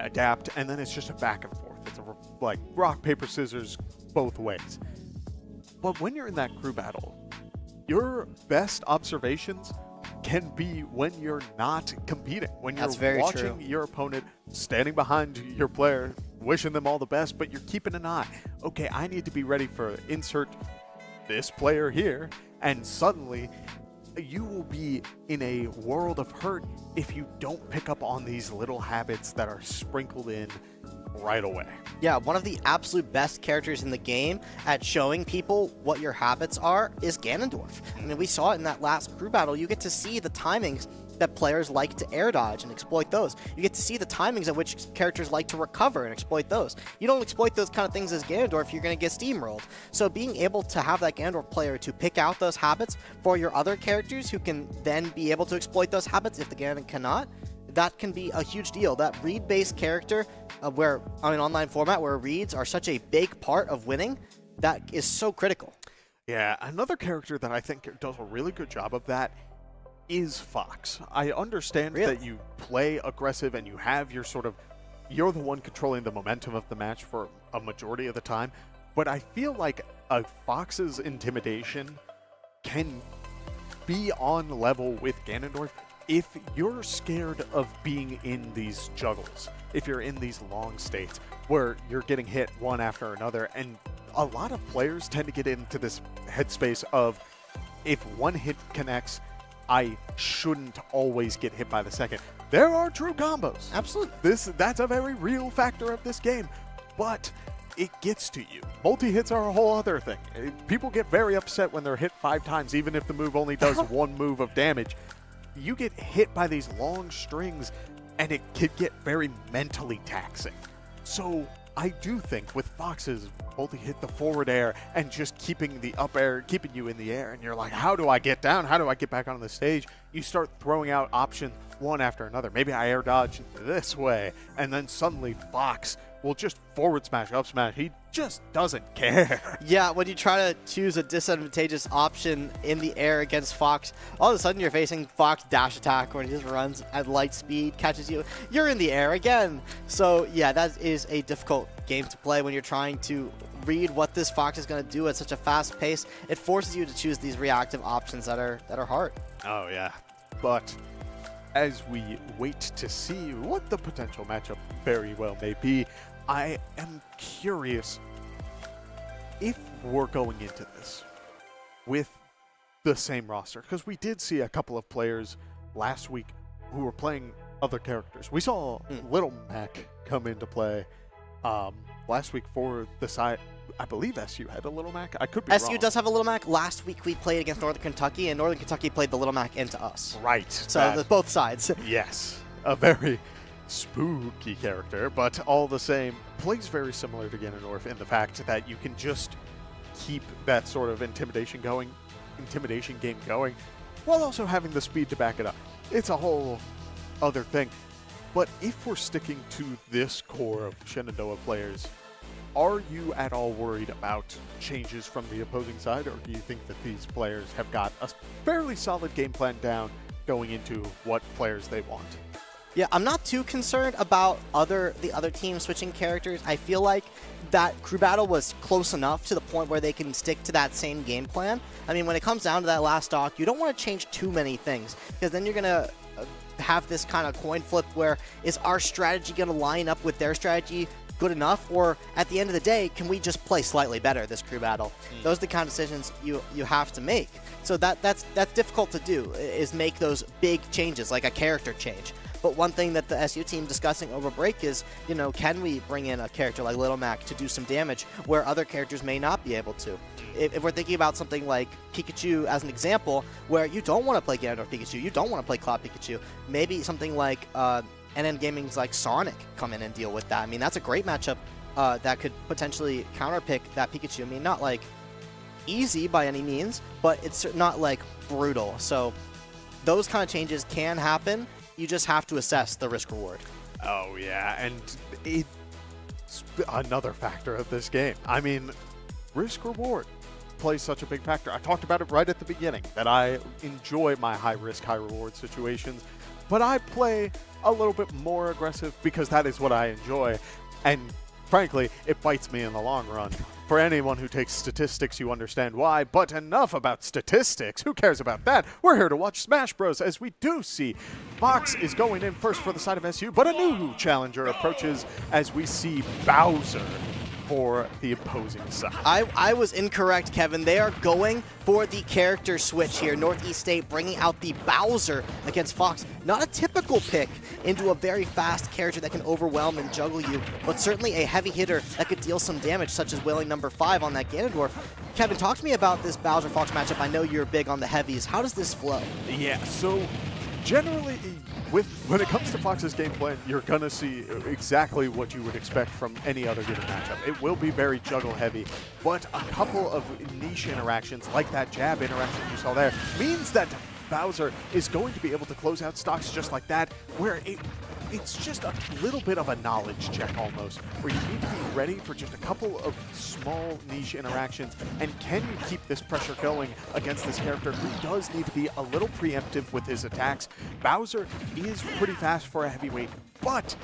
adapt, and then it's just a back and forth. It's like rock, paper, scissors both ways. But when you're in that crew battle, your best observations can be when you're not competing, when you're That's very watching true. your opponent, standing behind your player, wishing them all the best, but you're keeping an eye. Okay, I need to be ready for insert this player here, and suddenly you will be in a world of hurt if you don't pick up on these little habits that are sprinkled in right away. Yeah, one of the absolute best characters in the game at showing people what your habits are is Ganondorf. I mean, we saw it in that last crew battle. You get to see the timings that players like to air dodge and exploit those. You get to see the timings at which characters like to recover and exploit those. You don't exploit those kind of things as Ganondorf, you're going to get steamrolled. So being able to have that Ganondorf player to pick out those habits for your other characters who can then be able to exploit those habits if the Ganon cannot, that can be a huge deal. That read-based character where on an online format where reads are such a big part of winning, that is so critical. Yeah, another character that I think does a really good job of that is Fox. I understand that you play aggressive and you have your you're the one controlling the momentum of the match for a majority of the time, but I feel like a Fox's intimidation can be on level with Ganondorf if you're scared of being in these juggles, if you're in these long states where you're getting hit one after another. And a lot of players tend to get into this headspace of, if one hit connects, I shouldn't always get hit by the second. There are true combos. Absolutely. That's a very real factor of this game, but it gets to you. Multi-hits are a whole other thing. People get very upset when they're hit 5 times, even if the move only does one move of damage. You get hit by these long strings, and it could get very mentally taxing. So I do think with Fox's multi-hit, the forward air, and just keeping the up air, keeping you in the air, and you're like, how do I get down? How do I get back on the stage? You start throwing out options one after another. Maybe I air dodge this way, and then suddenly Fox will just forward smash, up smash. He just doesn't care. Yeah, when you try to choose a disadvantageous option in the air against Fox, all of a sudden you're facing Fox dash attack when he just runs at light speed, catches you. You're in the air again. So yeah, that is a difficult game to play when you're trying to read what this Fox is going to do at such a fast pace. It forces you to choose these reactive options that are hard. Oh yeah, but as we wait to see what the potential matchup very well may be, I am curious if we're going into this with the same roster, because we did see a couple of players last week who were playing other characters. We saw Little Mac come into play last week for the side. I believe SU had a Little Mac. I could be wrong. SU does have a Little Mac. Last week we played against Northern Kentucky, and Northern Kentucky played the Little Mac into us. Right. So both sides. Yes. A very spooky character, but all the same, plays very similar to Ganondorf in the fact that you can just keep that sort of intimidation game going, while also having the speed to back it up. It's a whole other thing. But if we're sticking to this core of Shenandoah players, are you at all worried about changes from the opposing side, or do you think that these players have got a fairly solid game plan down going into what players they want? Yeah, I'm not too concerned about the other team switching characters. I feel like that crew battle was close enough to the point where they can stick to that same game plan. I mean, when it comes down to that last stock, you don't want to change too many things, because then you're going to have this kind of coin flip where is our strategy going to line up with their strategy good enough, or at the end of the day, can we just play slightly better this crew battle? Those are the kind of decisions you have to make. So that's difficult to do, is make those big changes, like a character change. But one thing that the SU team discussing over break is, can we bring in a character like Little Mac to do some damage where other characters may not be able to? If we're thinking about something like Pikachu as an example, where you don't want to play Ganondorf Pikachu, you don't want to play Cloud Pikachu, maybe something like NN Gaming's like Sonic come in and deal with that. I mean, that's a great matchup that could potentially counterpick that Pikachu. I mean, not like easy by any means, but it's not like brutal. So those kind of changes can happen. You just have to assess the risk reward. Oh yeah, and it's another factor of this game. I mean, risk reward plays such a big factor. I talked about it right at the beginning, that I enjoy my high risk, high reward situations, but I play a little bit more aggressive because that is what I enjoy. And frankly, it bites me in the long run. For anyone who takes statistics, you understand why, but enough about statistics. Who cares about that? We're here to watch Smash Bros. As we do see Fox is going in first for the side of SU, but a new challenger approaches as we see Bowser for the opposing side. I was incorrect, Kevin. They are going for the character switch here. Northeast State bringing out the Bowser against Fox. Not a typical pick into a very fast character that can overwhelm and juggle you, but certainly a heavy hitter that could deal some damage, such as wailing number 5 on that Ganondorf. Kevin, talk to me about this Bowser-Fox matchup. I know you're big on the heavies. How does this flow? Yeah, so generally, when it comes to Fox's game plan, you're going to see exactly what you would expect from any other given matchup. It will be very juggle heavy, but a couple of niche interactions, like that jab interaction you saw there, means that Bowser is going to be able to close out stocks just like that, where it's just a little bit of a knowledge check almost, where you need to be ready for just a couple of small niche interactions, and can you keep this pressure going against this character who does need to be a little preemptive with his attacks. Bowser is pretty fast for a heavyweight, but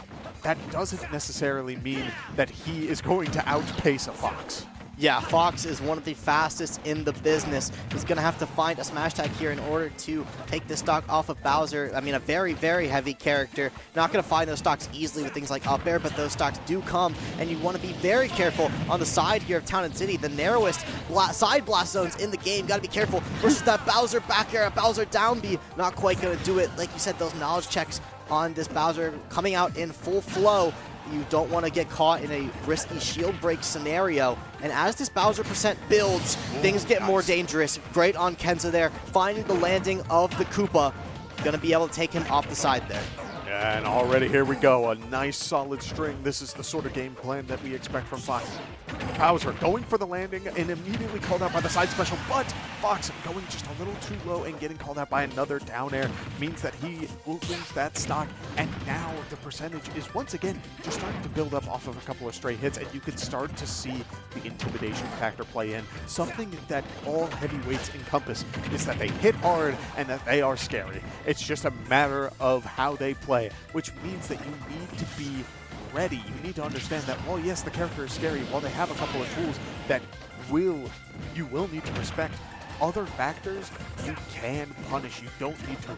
that doesn't necessarily mean that he is going to outpace a Fox. Yeah, Fox is one of the fastest in the business. He's going to have to find a smash tag here in order to take this stock off of Bowser. I mean, a very, very heavy character. Not going to find those stocks easily with things like up air, but those stocks do come, and you want to be very careful on the side here of Town and City. The narrowest side blast zones in the game. Got to be careful versus that Bowser back air, Bowser down B. Not quite going to do it. Like you said, those knowledge checks on this Bowser coming out in full flow. You don't want to get caught in a risky shield break scenario. And as this Bowser percent builds, things get more dangerous. Great on Kenza there, finding the landing of the Koopa. Gonna be able to take him off the side there. And already here we go, a nice solid string. This is the sort of game plan that we expect from Fox. Bowser going for the landing and immediately called out by the side special, but Fox going just a little too low and getting called out by another down air means that he will lose that stock. And now the percentage is once again just starting to build up off of a couple of stray hits, and you can start to see the intimidation factor play in. Something that all heavyweights encompass is that they hit hard and that they are scary. It's just a matter of how they play, which means that you need to be ready. You need to understand that, well, yes, the character is scary. While they have a couple of tools that you will need to respect, other factors you can punish. You don't need to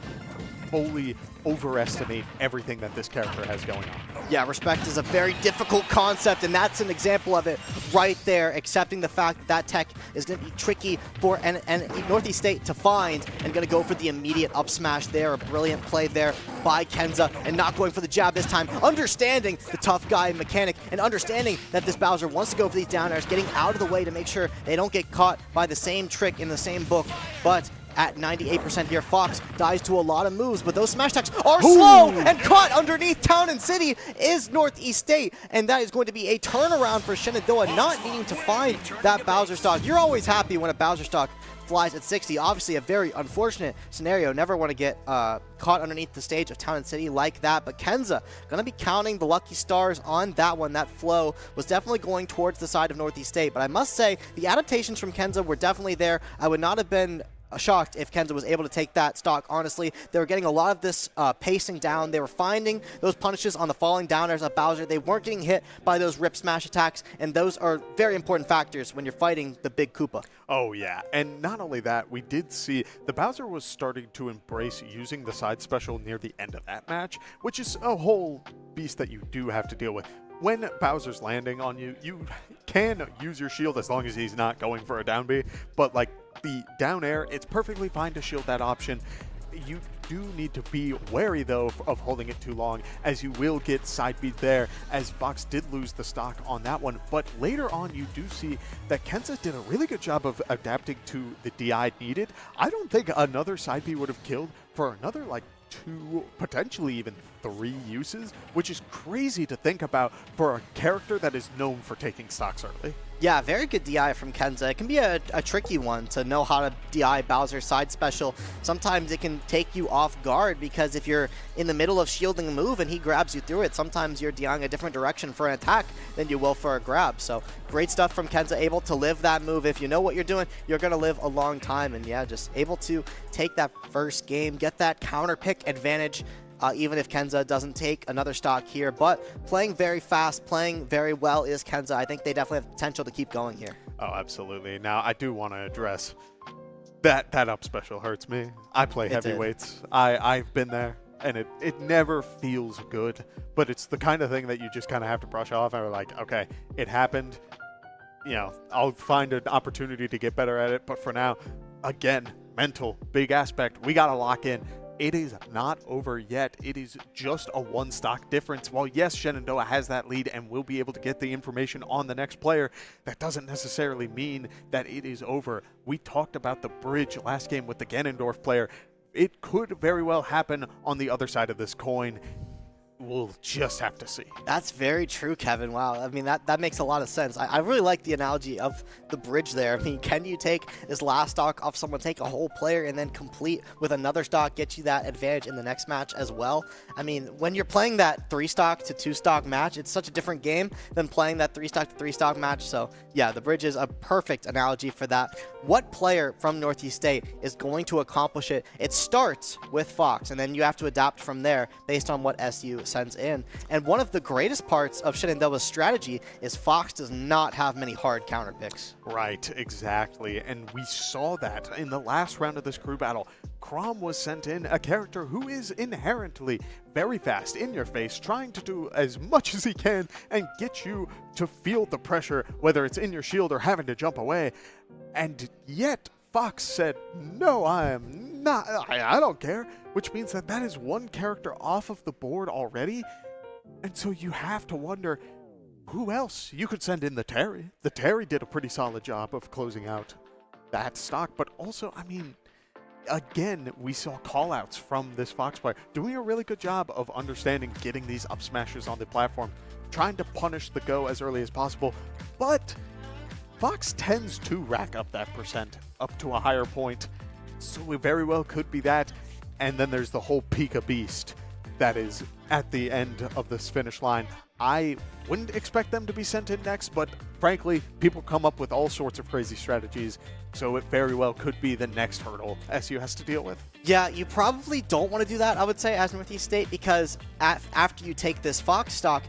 fully overestimate everything that this character has going on. Yeah, respect is a very difficult concept, and that's an example of it right there, accepting the fact that that tech is going to be tricky for an Northeast State to find, and going to go for the immediate up smash there. A brilliant play there by Kenza, and not going for the jab this time, understanding the tough guy mechanic, and understanding that this Bowser wants to go for these down airs, getting out of the way to make sure they don't get caught by the same trick in the same book. But at 98% here, Fox dies to a lot of moves, but those smash attacks are slow, and caught underneath Town and City is Northeast State, and that is going to be a turnaround for Shenandoah, not needing to find that Bowser stock. You're always happy when a Bowser stock flies at 60. Obviously a very unfortunate scenario. Never want to get caught underneath the stage of Town and City like that, but Kenza going to be counting the lucky stars on that one. That flow was definitely going towards the side of Northeast State, but I must say the adaptations from Kenza were definitely there. I would not have been shocked if Kenza was able to take that stock, honestly. They were getting a lot of this pacing down. They were finding those punishes on the falling down airs of Bowser. They weren't getting hit by those rip smash attacks, and those are very important factors when you're fighting the big Koopa. Oh yeah, and not only that, we did see the Bowser was starting to embrace using the side special near the end of that match, which is a whole beast that you do have to deal with. When Bowser's landing on you, you can use your shield as long as he's not going for a down B, but like the down air, it's perfectly fine to shield that option. You do need to be wary, though, of holding it too long, as you will get side beat there, as Fox did lose the stock on that one. But later on, you do see that Kenza did a really good job of adapting to the DI needed. I don't think another side B would have killed for another, like, 2, potentially even 3 uses, which is crazy to think about for a character that is known for taking stocks early. Yeah, very good DI from Kenza. It can be a tricky one to know how to DI Bowser's side special. Sometimes it can take you off guard, because if you're in the middle of shielding a move and he grabs you through it, sometimes you're DIing a different direction for an attack than you will for a grab. So great stuff from Kenza, able to live that move. If you know what you're doing, you're going to live a long time. And yeah, just able to take that first game, get that counter pick advantage. even if Kenza doesn't take another stock here. But playing very fast, playing very well is Kenza. I think they definitely have potential to keep going here. Oh, absolutely. Now, I do want to address that up special hurts me. I play heavyweights. I've been there, and it never feels good, but it's the kind of thing that you just kind of have to brush off and are like, okay, it happened. You know, I'll find an opportunity to get better at it, but for now, again, mental, big aspect. We got to lock in. It is not over yet. It is just a one stock difference. While yes, Shenandoah has that lead and will be able to get the information on the next player, that doesn't necessarily mean that it is over. We talked about the bridge last game with the Ganondorf player. It could very well happen on the other side of this coin. We'll just have to see. That's very true, Kevin. Wow. I mean, that makes a lot of sense. I really like the analogy of the bridge there. I mean, can you take this last stock off someone, take a whole player, and then complete with another stock, get you that advantage in the next match as well? I mean, when you're playing that 3-stock to 2-stock match, it's such a different game than playing that 3-stock to 3-stock match. So, yeah, the bridge is a perfect analogy for that. What player from Northeast State is going to accomplish it? It starts with Fox, and then you have to adapt from there based on what SU sends in. And one of the greatest parts of Shenandoah's strategy is Fox does not have many hard counter picks. Right, exactly. And we saw that in the last round of this crew battle. Crom was sent in, a character who is inherently very fast, in your face, trying to do as much as he can and get you to feel the pressure, whether it's in your shield or having to jump away. And yet, Fox said, no, I am not, I don't care, which means that is one character off of the board already. And so you have to wonder, who else? You could send in the Terry. The Terry did a pretty solid job of closing out that stock, but also, I mean, again, we saw call-outs from this Fox player, doing a really good job of understanding getting these up smashes on the platform, trying to punish the go as early as possible, but Fox tends to rack up that percent up to a higher point, so it very well could be that. And then there's the whole Pika Beast that is at the end of this finish line. I wouldn't expect them to be sent in next, but frankly, people come up with all sorts of crazy strategies, so it very well could be the next hurdle SU has to deal with. Yeah, you probably don't want to do that, I would say, as Northeast State, because after you take this Fox stock,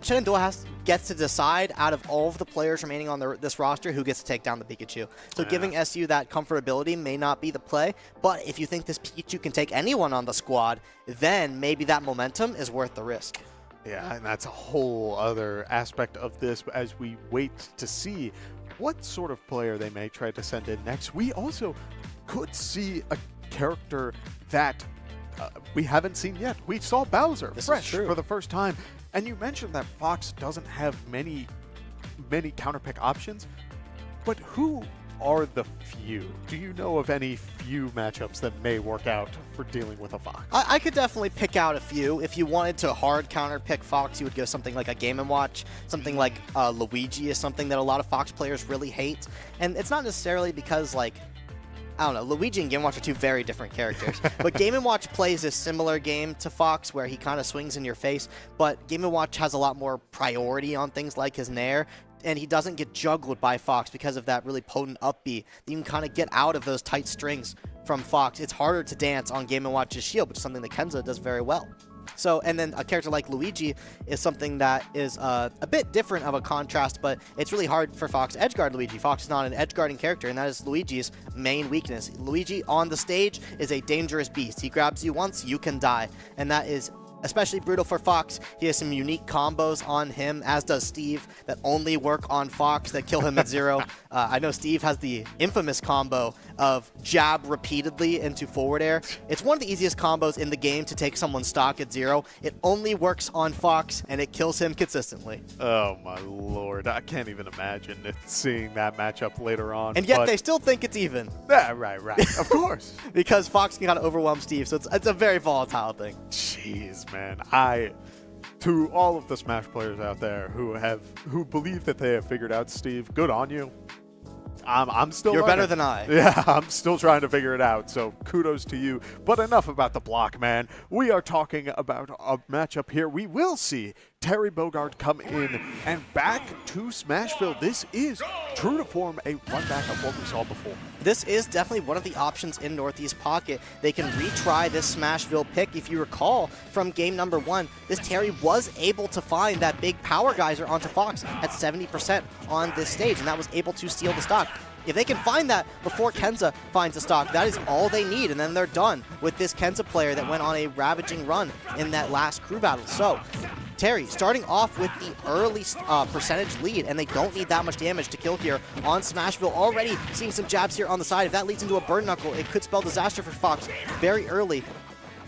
Shenandoah gets to decide out of all of the players remaining on this roster who gets to take down the Pikachu. So giving SU that comfortability may not be the play, but if you think this Pikachu can take anyone on the squad, then maybe that momentum is worth the risk. Yeah, and that's a whole other aspect of this as we wait to see what sort of player they may try to send in next. We also could see a character that we haven't seen yet. We saw Bowser fresh for the first time. And you mentioned that Fox doesn't have many counterpick options, but who are the few? Do you know of any few matchups that may work out for dealing with a Fox? I could definitely pick out a few. If you wanted to hard counterpick Fox, you would go something like a Game & Watch. Something like Luigi is something that a lot of Fox players really hate. And it's not necessarily because, like, I don't know, Luigi and Game & Watch are two very different characters. But Game & Watch plays a similar game to Fox where he kind of swings in your face, but Game & Watch has a lot more priority on things like his Nair, and he doesn't get juggled by Fox because of that really potent up B. You can kind of get out of those tight strings from Fox. It's harder to dance on Game & Watch's shield, which is something that Kenza does very well. So, and then a character like Luigi is something that is a bit different of a contrast, but it's really hard for Fox to edgeguard Luigi. Fox is not an edgeguarding character, and that is Luigi's main weakness. Luigi on the stage is a dangerous beast. He grabs you once, you can die, and that is especially brutal for Fox. He has some unique combos on him, as does Steve, that only work on Fox, that kill him at 0. I know Steve has the infamous combo of jab repeatedly into forward air. It's one of the easiest combos in the game to take someone's stock at 0. It only works on Fox, and it kills him consistently. Oh my lord, I can't even imagine seeing that matchup later on. And yet they still think it's even. Yeah, right, of course. Because Fox can kind of overwhelm Steve, so it's a very volatile thing. Jeez, man. To all of the Smash players out there who believe that they have figured out Steve, good on you. I'm still You're learning. better than I. Yeah, I'm still trying to figure it out, so kudos to you. But enough about the block, man. We are talking about a matchup here we will see Terry Bogard come in and back to Smashville. This is true to form a run back of what we saw before. This is definitely one of the options in Northeast Pocket. They can retry this Smashville pick. If you recall from game number 1, this Terry was able to find that big power geyser onto Fox at 70% on this stage, and that was able to steal the stock. If they can find that before Kenza finds the stock, that is all they need, and then they're done with this Kenza player that went on a ravaging run in that last crew battle. So, Terry starting off with the early percentage lead, and they don't need that much damage to kill here on Smashville. Already seeing some jabs here on the side. If that leads into a burn knuckle, it could spell disaster for Fox very early.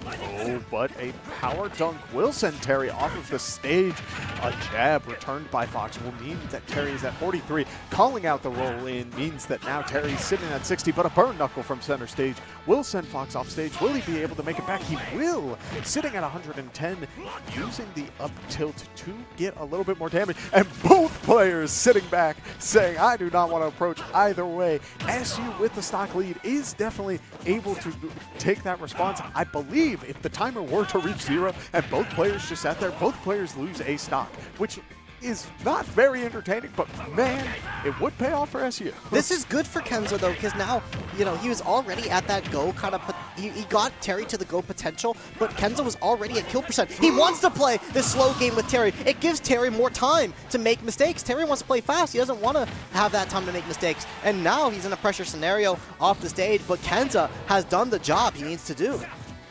Oh, but a power dunk will send Terry off of the stage. A jab returned by Fox will mean that Terry is at 43. Calling out the roll-in means that now Terry's sitting at 60, but a burn knuckle from center stage will send Fox off stage. Will he be able to make it back? He will. Sitting at 110, using the up tilt to get a little bit more damage. And both players sitting back saying, I do not want to approach either way. SU with the stock lead is definitely able to take that response. I believe if the timer were to reach 0 and both players just sat there, both players lose a stock, which is not very entertaining, but man, it would pay off for SU. This is good for Kenza though, because now, you know, he was already at that go kind of, he got Terry to the go potential, but Kenza was already at kill percent. He wants to play this slow game with Terry. It gives Terry more time to make mistakes. Terry wants to play fast. He doesn't want to have that time to make mistakes. And now he's in a pressure scenario off the stage, but Kenza has done the job he needs to do.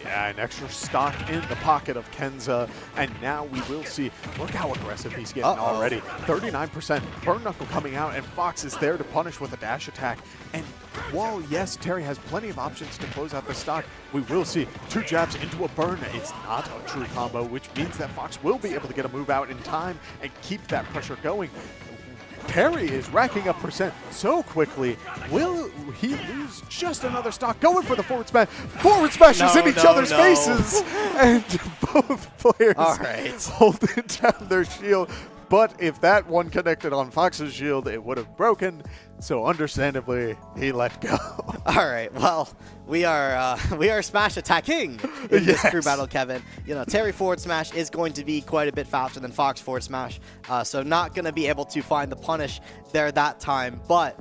Yeah, an extra stock in the pocket of Kenza, and now we will see, look how aggressive he's getting already. 39% burn knuckle coming out, and Fox is there to punish with a dash attack. And while, yes, Terry has plenty of options to close out the stock, we will see 2 jabs into a burn. It's not a true combo, which means that Fox will be able to get a move out in time and keep that pressure going. Terry is racking up percent so quickly. Will he lose just another stock? Going for the forward smash. Forward smashes in each other's faces. And both players holding down their shield. But if that one connected on Fox's shield, it would have broken. So understandably, he let go. All right, well, we are smash attacking in this crew battle, Kevin. You know, Terry forward smash is going to be quite a bit faster than Fox forward smash, so not going to be able to find the punish there that time, but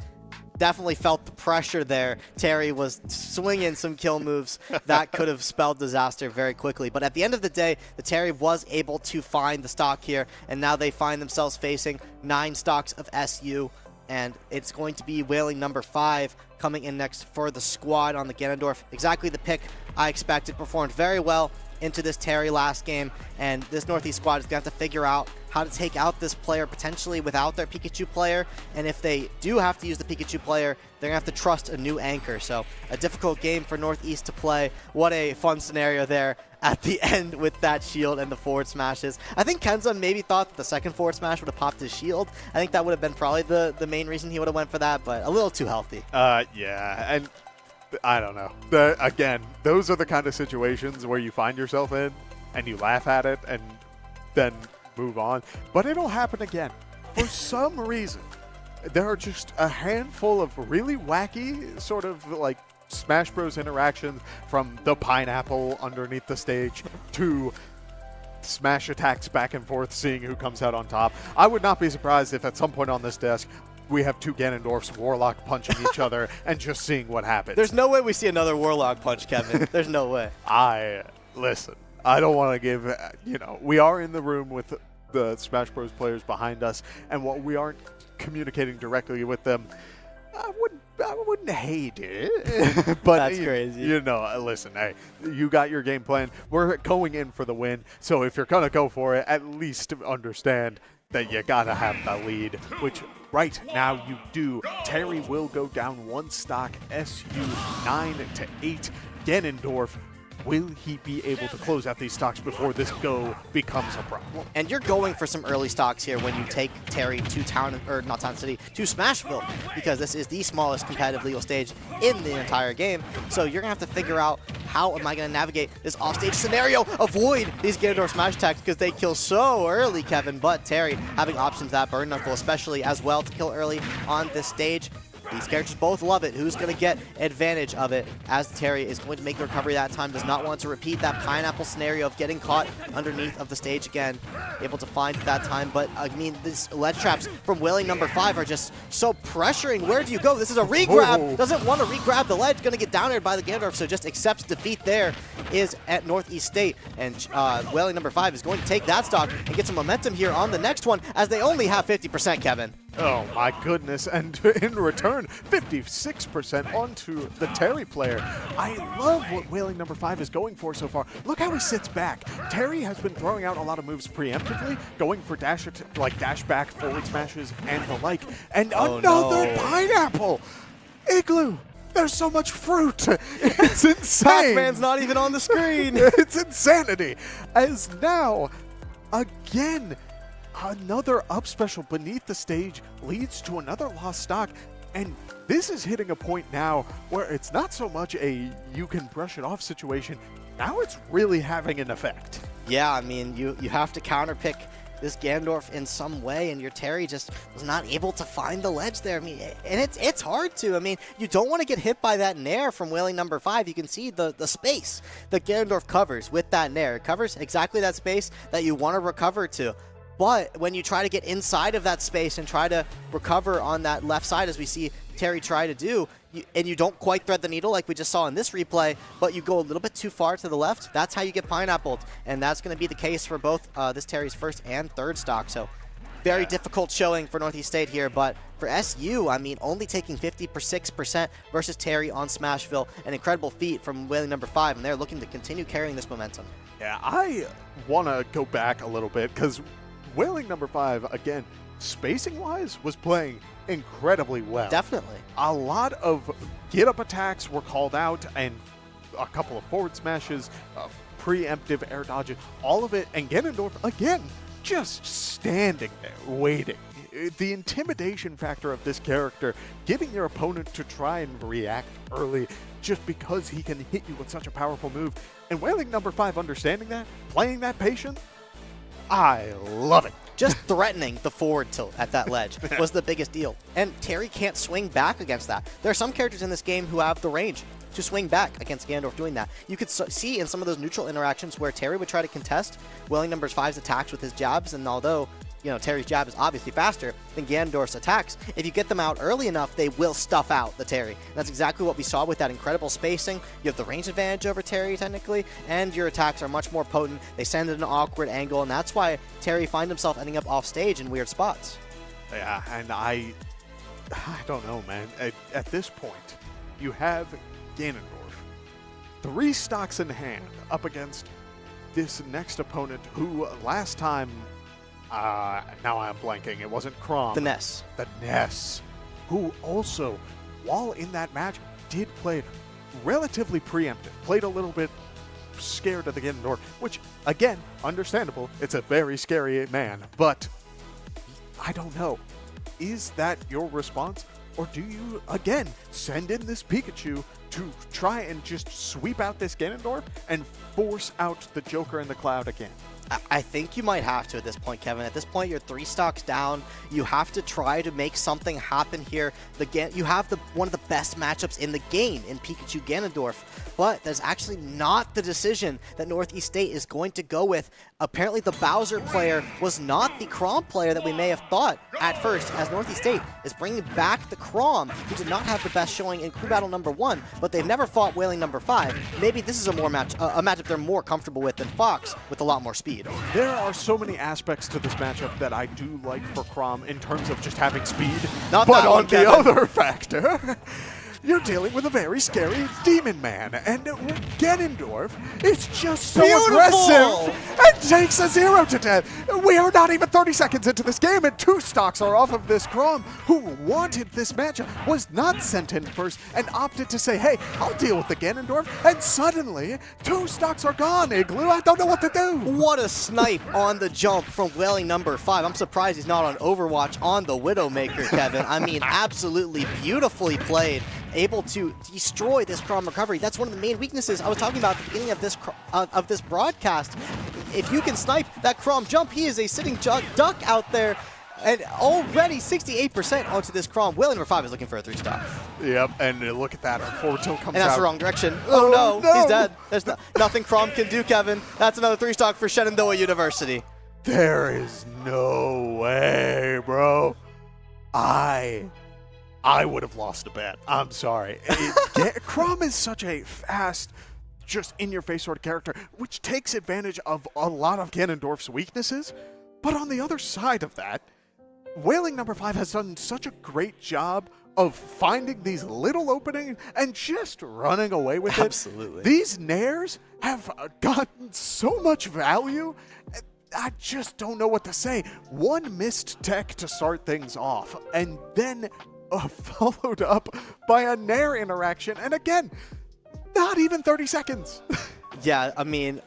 definitely felt the pressure there. Terry was swinging some kill moves that could have spelled disaster very quickly. But at the end of the day, the Terry was able to find the stock here, and now they find themselves facing 9 stocks of SU. And it's going to be Wailing number 5 coming in next for the squad on the Ganondorf. Exactly the pick I expected. Performed very well into this Terry last game, and this Northeast squad is going to have to figure out how to take out this player potentially without their Pikachu player, and if they do have to use the Pikachu player, they're going to have to trust a new anchor. So a difficult game for Northeast to play. What a fun scenario there at the end with that shield and the forward smashes. I think Kenza maybe thought that the second forward smash would have popped his shield. I think that would have been probably the main reason he would have went for that, but a little too healthy. Yeah, and I don't know. Again, those are the kind of situations where you find yourself in and you laugh at it and then move on. But it'll happen again. For some reason, there are just a handful of really wacky sort of like Smash Bros interactions, from the pineapple underneath the stage to smash attacks back and forth, seeing who comes out on top. I would not be surprised if at some point on this desk we have 2 Ganondorfs Warlock punching each other and just seeing what happens. There's no way we see another Warlock punch, Kevin. There's no way. Listen, I don't want to give, you know, we are in the room with the Smash Bros players behind us, and what we aren't communicating directly with them, I wouldn't hate it. But that's crazy. You know, listen, hey, you got your game plan. We're going in for the win. So if you're going to go for it, at least understand that you got to have the lead, which right now you do. Terry will go down 1 stock, SU 9-8. Ganondorf, will he be able to close out these stocks before this go becomes a problem? And you're going for some early stocks here when you take Terry to Town City, to Smashville, because this is the smallest competitive legal stage in the entire game. So you're going to have to figure out, how am I going to navigate this offstage scenario? Avoid these Ganondorf smash attacks because they kill so early, Kevin. But Terry having options, that burn knuckle especially as well, to kill early on this stage. These characters both love it. Who's going to get advantage of it as Terry is going to make the recovery that time. Does not want to repeat that pineapple scenario of getting caught underneath of the stage again. Able to find it that time. But, I mean, these ledge traps from Whaling number 5 are just so pressuring. Where do you go? This is a re-grab. Doesn't want to re-grab the ledge. Going to get down there by the Ganondorf, so just accepts defeat there is at Northeast State. And Whaling number 5 is going to take that stock and get some momentum here on the next one as they only have 50%, Kevin. Oh my goodness, and in return, 56% onto the Terry player. I love what Whaling number 5 is going for so far. Look how he sits back. Terry has been throwing out a lot of moves preemptively, going for dash back, forward smashes, and the like. And another pineapple! Igloo! There's so much fruit. It's insane. Pac-Man's not even on the screen. It's insanity. As now, again, another up special beneath the stage leads to another lost stock, and this is hitting a point now where it's not so much a you can brush it off situation. Now it's really having an effect. Yeah, I mean, you have to counterpick this Ganondorf in some way, and your Terry just was not able to find the ledge there. I mean, and it's hard to. I mean, you don't want to get hit by that nair from Whaling number 5. You can see the space that Ganondorf covers with that nair. It covers exactly that space that you want to recover to. But when you try to get inside of that space and try to recover on that left side, as we see Terry try to do, and you don't quite thread the needle like we just saw in this replay, but you go a little bit too far to the left, that's how you get pineappled. And that's going to be the case for both this Terry's first and third stock. So very difficult showing for Northeast State here, but for SU, I mean, only taking 56% versus Terry on Smashville, an incredible feat from Whaling number 5, and they're looking to continue carrying this momentum. Yeah, I want to go back a little bit because Whaling number 5, again, spacing-wise, was playing incredibly well. Definitely. A lot of get-up attacks were called out, and a couple of forward smashes, preemptive air dodges, all of it, and Ganondorf, again, just standing there, waiting. The intimidation factor of this character, getting your opponent to try and react early just because he can hit you with such a powerful move, and Whaling number 5 understanding that, playing that patient, I love it. Just threatening the forward tilt at that ledge was the biggest deal. And Terry can't swing back against that. There are some characters in this game who have the range to swing back against Ganondorf doing that. You could see in some of those neutral interactions where Terry would try to contest Whaling number 5's attacks with his jabs, and although Terry's jab is obviously faster than Ganondorf's attacks, if you get them out early enough, they will stuff out the Terry. And that's exactly what we saw with that incredible spacing. You have the range advantage over Terry, technically, and your attacks are much more potent. They send at an awkward angle, and that's why Terry finds himself ending up off stage in weird spots. Yeah, and I don't know, man. At this point, you have Ganondorf, 3 stocks in hand, up against this next opponent who last time, now I'm blanking. It wasn't Crom. The NECC. The NECC, who also, while in that match, did play relatively preemptive. Played a little bit scared of the Ganondorf, which, again, understandable. It's a very scary man. But I don't know. Is that your response? Or do you, again, send in this Pikachu to try and just sweep out this Ganondorf and force out the Joker in the cloud again? I think you might have to at this point, Kevin. At this point, you're 3 stocks down. You have to try to make something happen here. You have one of the best matchups in the game in Pikachu Ganondorf, but that's actually not the decision that Northeast State is going to go with. Apparently, the Bowser player was not the Crom player that we may have thought at first, as Northeast State is bringing back the Crom, who did not have the best showing in Crew Battle number 1, but they've never fought Whaling number 5. Maybe this is a matchup they're more comfortable with than Fox, with a lot more speed. There are so many aspects to this matchup that I do like for Crom in terms of just having speed. Not but that on one, the Kevin. other factor, you're dealing with a very scary demon man, and Ganondorf is just so aggressive and takes a 0 to death. We are not even 30 seconds into this game, and 2 stocks are off of this Crom, who wanted this matchup, was not sent in first, and opted to say, hey, I'll deal with the Ganondorf, and suddenly 2 stocks are gone, Igloo. I don't know what to do. What a snipe on the jump from Whaling number 5. I'm surprised he's not on Overwatch on the Widowmaker, Kevin. I mean, absolutely beautifully played. Able to destroy this Crom recovery. That's one of the main weaknesses I was talking about at the beginning of this broadcast. If you can snipe that Crom jump, he is a sitting duck out there. And already 68% onto this Chrom. Wailing number 5 is looking for a 3-stock. Yep, and look at that. Forward tilt comes And that's out. the wrong direction. Oh, no, no. he's dead. There's nothing Chrom can do, Kevin. That's another 3-stock for Shenandoah University. There is no way, bro. I would have lost a bet. I'm sorry. Chrom is such a fast, just in-your-face sort of character, which takes advantage of a lot of Ganondorf's weaknesses. But on the other side of that, Wailing number 5 has done such a great job of finding these little openings and just running away with it. Absolutely. These nairs have gotten so much value. I just don't know what to say. One missed tech to start things off, and then followed up by a nair interaction, and again, not even 30 seconds. Yeah, I mean,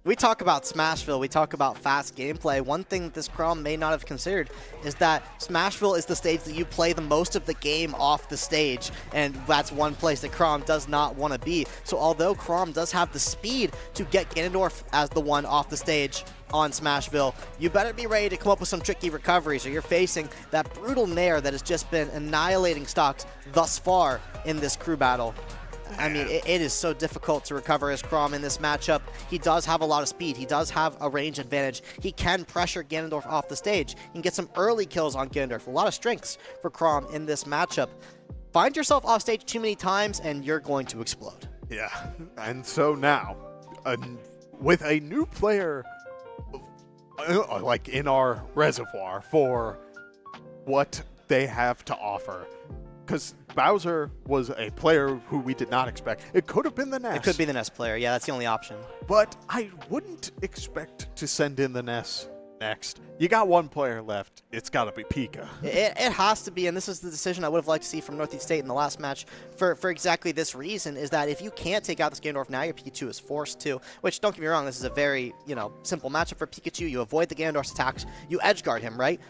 we talk about Smashville, we talk about fast gameplay. One thing that this Chrom may not have considered is that Smashville is the stage that you play the most of the game off the stage, and that's one place that Chrom does not want to be. So although Chrom does have the speed to get Ganondorf as the one off the stage on Smashville, you better be ready to come up with some tricky recoveries, or you're facing that brutal nair that has just been annihilating stocks thus far in this crew battle. I mean, it is so difficult to recover as Chrom in this matchup. He does have a lot of speed. He does have a range advantage. He can pressure Ganondorf off the stage. He can get some early kills on Ganondorf. A lot of strengths for Chrom in this matchup. Find yourself off stage too many times, and you're going to explode. Yeah, and so now, with a new player like in our reservoir for what they have to offer, because Bowser was a player who we did not expect. It could have been the NES. It could be the NES player. Yeah, that's the only option. But I wouldn't expect to send in the NES next. You got one player left. It's got to be Pika. It has to be, and this is the decision I would have liked to see from Northeast State in the last match for exactly this reason, is that if you can't take out this Ganondorf now, your Pikachu is forced to, which, don't get me wrong, this is a very, simple matchup for Pikachu. You avoid the Ganondorf's attacks. You edgeguard him, right?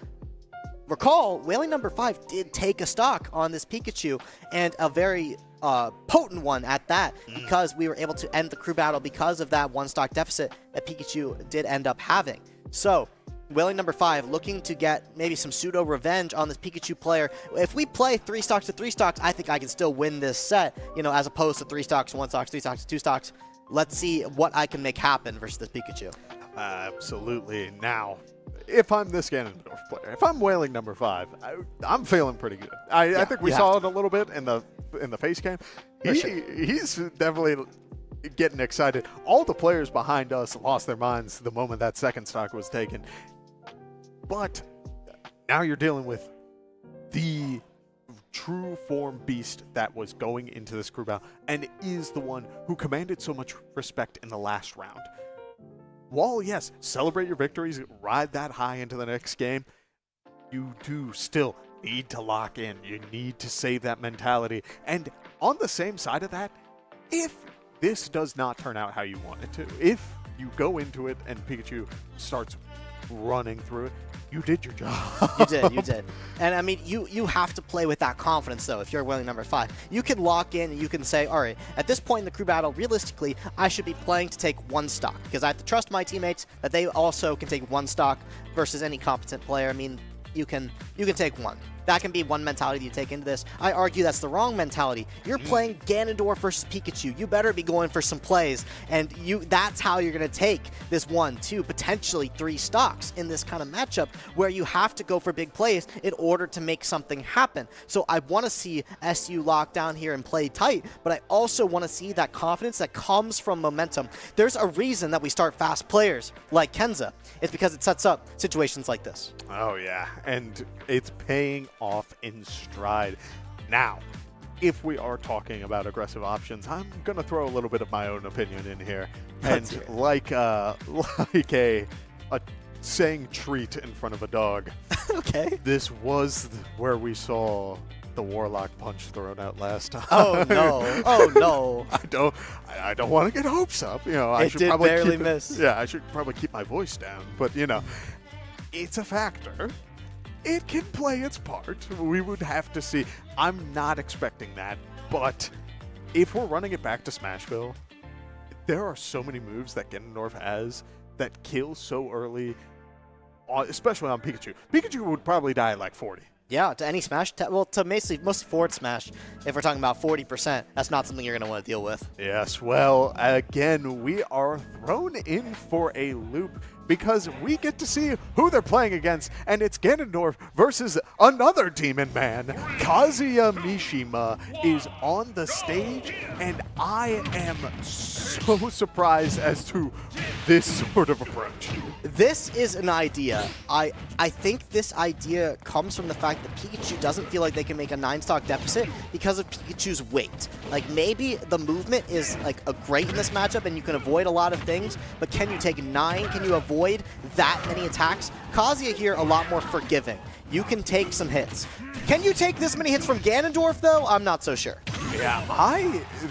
Recall, Wailing number 5 did take a stock on this Pikachu, and a very potent one at that, because we were able to end the crew battle because of that 1-stock deficit that Pikachu did end up having. So, Wailing number 5 looking to get maybe some pseudo revenge on this Pikachu player. If we play 3 stocks to 3 stocks, I think I can still win this set, as opposed to 3 stocks to 1 stocks, 3 stocks to 2 stocks. Let's see what I can make happen versus this Pikachu. Absolutely. Now, if I'm this Ganondorf player, if I'm Wailing number 5, I'm feeling pretty good. I think we saw it a little bit in the face cam. He's definitely getting excited. All the players behind us lost their minds the moment that second stock was taken. But now you're dealing with the true form beast that was going into this crew battle and is the one who commanded so much respect in the last round. While, yes, celebrate your victories, ride that high into the next game, you do still need to lock in. You need to save that mentality. And on the same side of that, if this does not turn out how you want it to, if you go into it and Pikachu starts running through it, you did your job. You did. And I mean, you have to play with that confidence, though, if you're Wailing number 5. You can lock in and you can say, all right, at this point in the crew battle, realistically, I should be playing to take 1 stock, because I have to trust my teammates that they also can take 1 stock versus any competent player. I mean, you can take 1. That can be one mentality that you take into this. I argue that's the wrong mentality. You're playing Ganondorf versus Pikachu. You better be going for some plays, and that's how you're going to take this 1, 2, potentially 3 stocks in this kind of matchup where you have to go for big plays in order to make something happen. So I want to see SU lock down here and play tight, but I also want to see that confidence that comes from momentum. There's a reason that we start fast players like Kenza. It's because it sets up situations like this. Oh, yeah, and it's paying off in stride. Now, if we are talking about aggressive options, I'm going to throw a little bit of my own opinion in here. And like a saying treat in front of a dog. Okay. This was where we saw the Warlock punch thrown out last time. Oh, no. Oh, no. I don't want to get hopes up. I should did probably barely miss. Yeah, I should probably keep my voice down. But, it's a factor. It can play its part. We would have to see. I'm not expecting that. But if we're running it back to Smashville, there are so many moves that Ganondorf has that kill so early. especially on Pikachu. Pikachu would probably die at like 40. Yeah, to any smash, well, to mostly forward smash, if we're talking about 40%, that's not something you're going to want to deal with. Yes, well, again, we are thrown in for a loop because we get to see who they're playing against, and it's Ganondorf versus another Demon Man. Kazuya Mishima is on the stage, and I am so surprised as to this sort of approach. This is an idea. I think this idea comes from the fact that Pikachu doesn't feel like they can make a 9-stock deficit because of Pikachu's weight. Like, maybe the movement is like great in this matchup and you can avoid a lot of things, but can you take 9? Can you avoid that many attacks? Kazuya here a lot more forgiving. You can take some hits. Can you take this many hits from Ganondorf though? I'm not so sure. Yeah,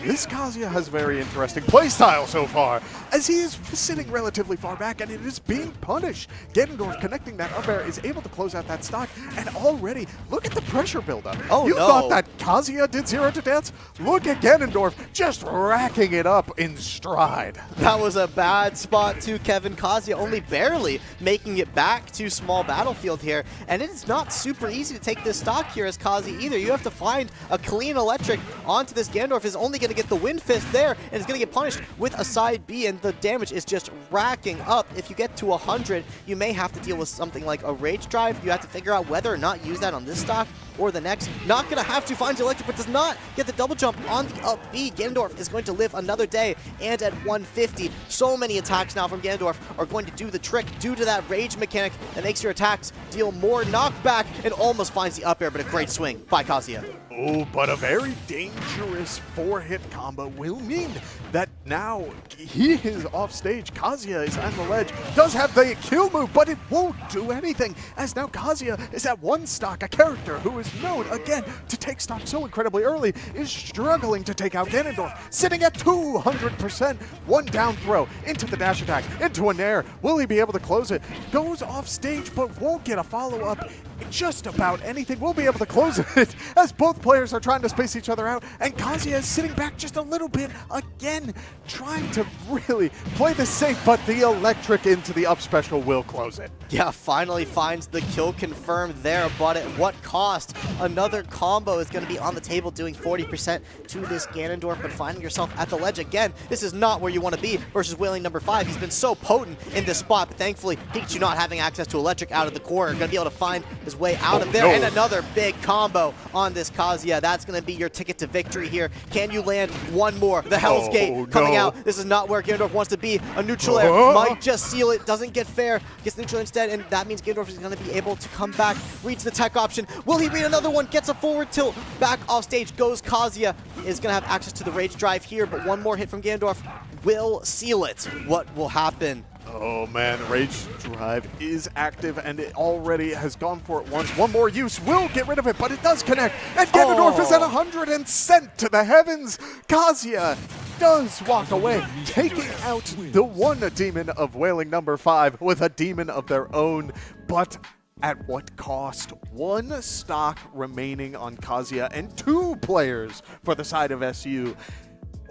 this Kazuya has a very interesting playstyle so far, as he is sitting relatively far back and it is being punished. Ganondorf connecting that up air is able to close out that stock, and already, look at the pressure buildup. Oh, you no. thought that Kazuya did 0 to dance? Look at Ganondorf just racking it up in stride. That was a bad spot to Kevin. Kazuya only barely making it back to small battlefield here, and it is not super easy to take this stock here as Kazuya either. You have to find a clean electric onto this. Ganondorf is only going to get the Wind Fist there, and is going to get punished with a side B, and the damage is just racking up. If you get to 100, you may have to deal with something like a Rage Drive. You have to figure out whether or not use that on this stock or the next. Not going to have to find the electric, but does not get the double jump on the up B. Ganondorf is going to live another day, and at 150, so many attacks now from Ganondorf are going to do the trick due to that rage mechanic that makes your attacks deal more knockback, and almost finds the up air, but a great swing by Kazuya. Oh, but a very dangerous 4-hit combo will mean that now he is off stage. Kazuya is on the ledge, does have the kill move, but it won't do anything, as now Kazuya is at 1 stock. A character who is known, again, to take stock so incredibly early is struggling to take out Ganondorf, sitting at 200%. 1 down throw into the dash attack, into a nair. Will he be able to close it? Goes off stage, but won't get a follow-up. Just about anything will be able to close it, as both players are trying to space each other out, and Kazuya is sitting back just a little bit, again, trying to really play this safe, but the electric into the up special will close it. Yeah, finally finds the kill confirmed there, but at what cost? Another combo is going to be on the table, doing 40% to this Ganondorf, but finding yourself at the ledge again. This is not where you want to be versus Wailing number 5. He's been so potent in this spot, but thankfully, Pikachu not having access to electric out of the corner, going to be able to find his way out of there, no. and another big combo on this Kazuya. That's going to be your ticket to victory here. Can you land one more? The Hell's Gate coming out. This is not where Ganondorf wants to be. A neutral air might just seal it. Doesn't get fair. Gets neutral instead, and that means Ganondorf is going to be able to come back. Reads the tech option. Will he read another one? Gets a forward tilt. Back off stage goes Kazuya. Is going to have access to the Rage Drive here, but one more hit from Ganondorf will seal it. What will happen? Oh man, Rage Drive is active and it already has gone for it once. One more use will get rid of it, but it does connect. And Ganondorf is at 100 and sent to the heavens. Kazuya does walk away, taking out the one demon of Wailing number 5 with a demon of their own. But at what cost? 1 stock remaining on Kazuya and 2 players for the side of SU.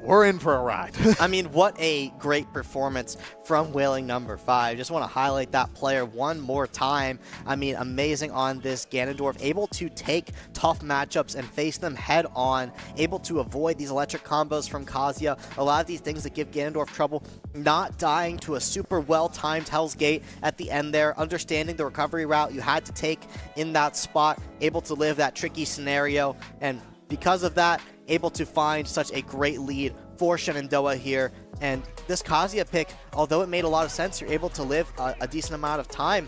We're in for a ride. I mean, what a great performance from Wailing number 5. Just want to highlight that player one more time. I mean, amazing on this Ganondorf. Able to take tough matchups and face them head on. Able to avoid these electric combos from Kazuya. A lot of these things that give Ganondorf trouble. Not dying to a super well-timed Hell's Gate at the end there. Understanding the recovery route you had to take in that spot. Able to live that tricky scenario. And because of that, able to find such a great lead for Shenandoah here. And this Kazuya pick, although it made a lot of sense, you're able to live a decent amount of time.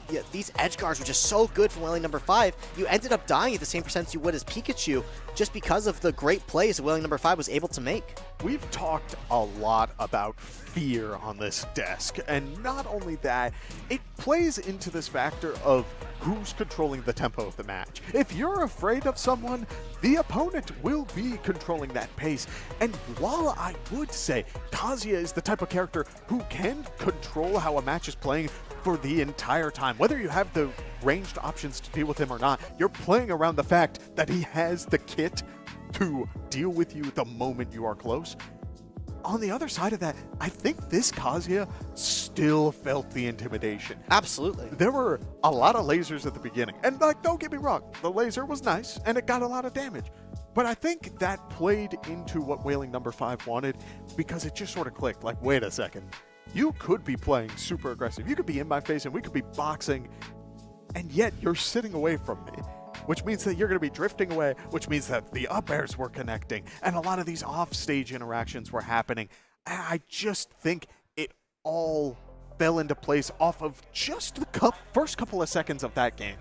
Yeah, these edge guards were just so good from Wailing number 5. You ended up dying at the same percentage you would as Pikachu, just because of the great plays that Wailing number 5 was able to make. We've talked a lot about fear on this desk, and not only that, it plays into this factor of who's controlling the tempo of the match. If you're afraid of someone, the opponent will be controlling that pace. And while I would say Kazuya is the type of character who can control how a match is playing for the entire time, whether you have the ranged options to deal with him or not, you're playing around the fact that he has the kit to deal with you the moment you are close. on the other side of that, I think this Kazuya still felt the intimidation. Absolutely. There were a lot of lasers at the beginning. And, like, don't get me wrong, the laser was nice, and it got a lot of damage. But I think that played into what Wailing number 5 wanted, because it just sort of clicked. Like, wait a second. You could be playing super aggressive. You could be in my face, and we could be boxing, and yet you're sitting away from me. Which means that you're going to be drifting away, which means that the up airs were connecting, and a lot of these off-stage interactions were happening. I just think it all fell into place off of just the first couple of seconds of that game.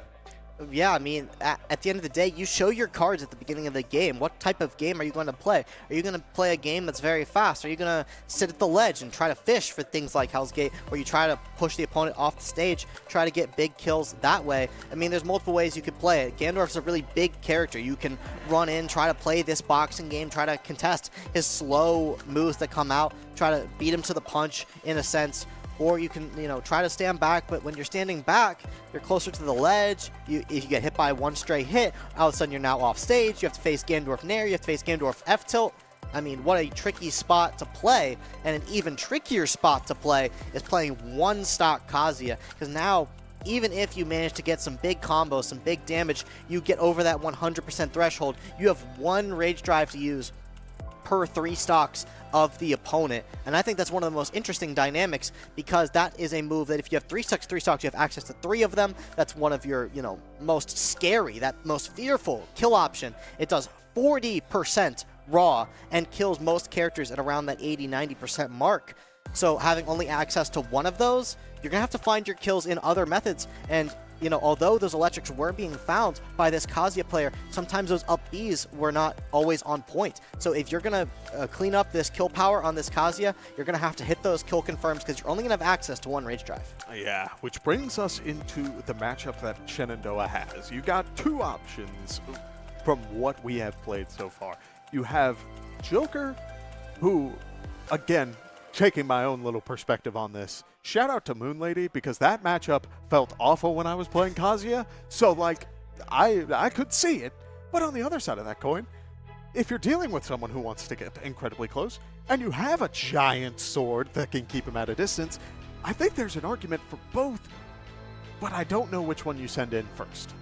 Yeah, I mean, at the end of the day, you show your cards at the beginning of the game. What type of game are you going to play? Are you going to play a game that's very fast? Are you going to sit at the ledge and try to fish for things like Hell's Gate, where you try to push the opponent off the stage, try to get big kills that way? I mean, there's multiple ways you could play it. Ganondorf's a really big character. You can run in, try to play this boxing game, try to contest his slow moves that come out, try to beat him to the punch in a sense. Or you can, try to stand back, but when you're standing back, you're closer to the ledge. If you get hit by one stray hit, all of a sudden you're now off stage. You have to face Ganondorf Nair, you have to face Ganondorf F-tilt. I mean, what a tricky spot to play, and an even trickier spot to play is playing one stock Kazuya, because now, even if you manage to get some big combos, some big damage, you get over that 100% threshold, you have one Rage Drive to use per 3 stocks of the opponent. And I think that's one of the most interesting dynamics, because that is a move that if you have 3 stocks, you have access to 3 of them. That's one of your, most scary, that most fearful kill option. It does 40% raw and kills most characters at around that 80-90% mark. So having only access to one of those, you're going to have to find your kills in other methods. And although those electrics were being found by this Kazuya player, sometimes those up Bs were not always on point. So if you're going to clean up this kill power on this Kazuya, you're going to have to hit those kill confirms, because you're only going to have access to one Rage Drive. Yeah, which brings us into the matchup that Shenandoah has. You got 2 options from what we have played so far. You have Joker, who, again, taking my own little perspective on this, shout out to Moon Lady, because that matchup felt awful when I was playing Kazuya. So, like, I could see it. But on the other side of that coin, if you're dealing with someone who wants to get incredibly close, and you have a giant sword that can keep him at a distance, I think there's an argument for both, but I don't know which one you send in first.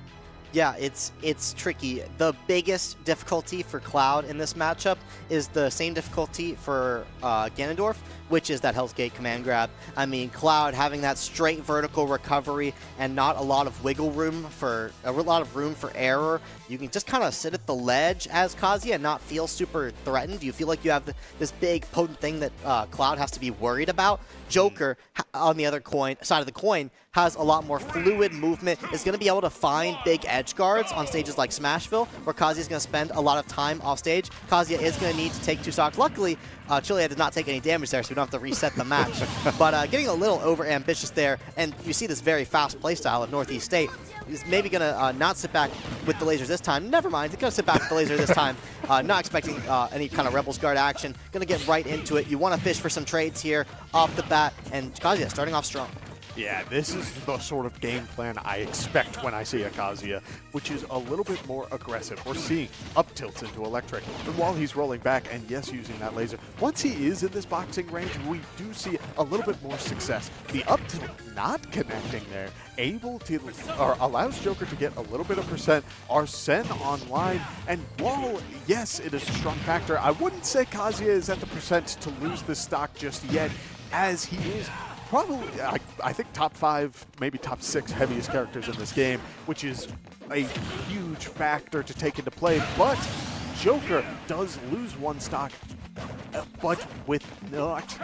Yeah, it's tricky. The biggest difficulty for Cloud in this matchup is the same difficulty for Ganondorf, which is that Hell's Gate command grab. I mean, Cloud having that straight vertical recovery and not a lot of wiggle room for error. You can just kind of sit at the ledge as Kazuya and not feel super threatened. You feel like you have this big potent thing that Cloud has to be worried about. Joker, on the other side of the coin, has a lot more fluid movement, is going to be able to find big edge guards on stages like Smashville, where Kazuya is going to spend a lot of time off stage. Kazuya is going to need to take 2 stocks. Luckily, Chilead did not take any damage there, so we don't have to reset the match. But getting a little over-ambitious there, and you see this very fast playstyle of Northeast State. He's maybe going to not sit back with the lasers this time. Never mind, he's going to sit back with the laser this time. Not expecting any kind of Rebels Guard action. Going to get right into it. You want to fish for some trades here off the bat, and Kazuya starting off strong. Yeah, this is the sort of game plan I expect when I see a Kazuya, which is a little bit more aggressive. We're seeing up tilts into electric, and while he's rolling back, and yes, using that laser, once he is in this boxing range, we do see a little bit more success. The up tilt not connecting there, able to, or allows Joker to get a little bit of percent. Arsene online, and while, yes, it is a strong factor, I wouldn't say Kazuya is at the percent to lose this stock just yet, as he is probably, I think, top 5, maybe top 6 heaviest characters in this game, which is a huge factor to take into play. But Joker does lose 1 stock, but with not,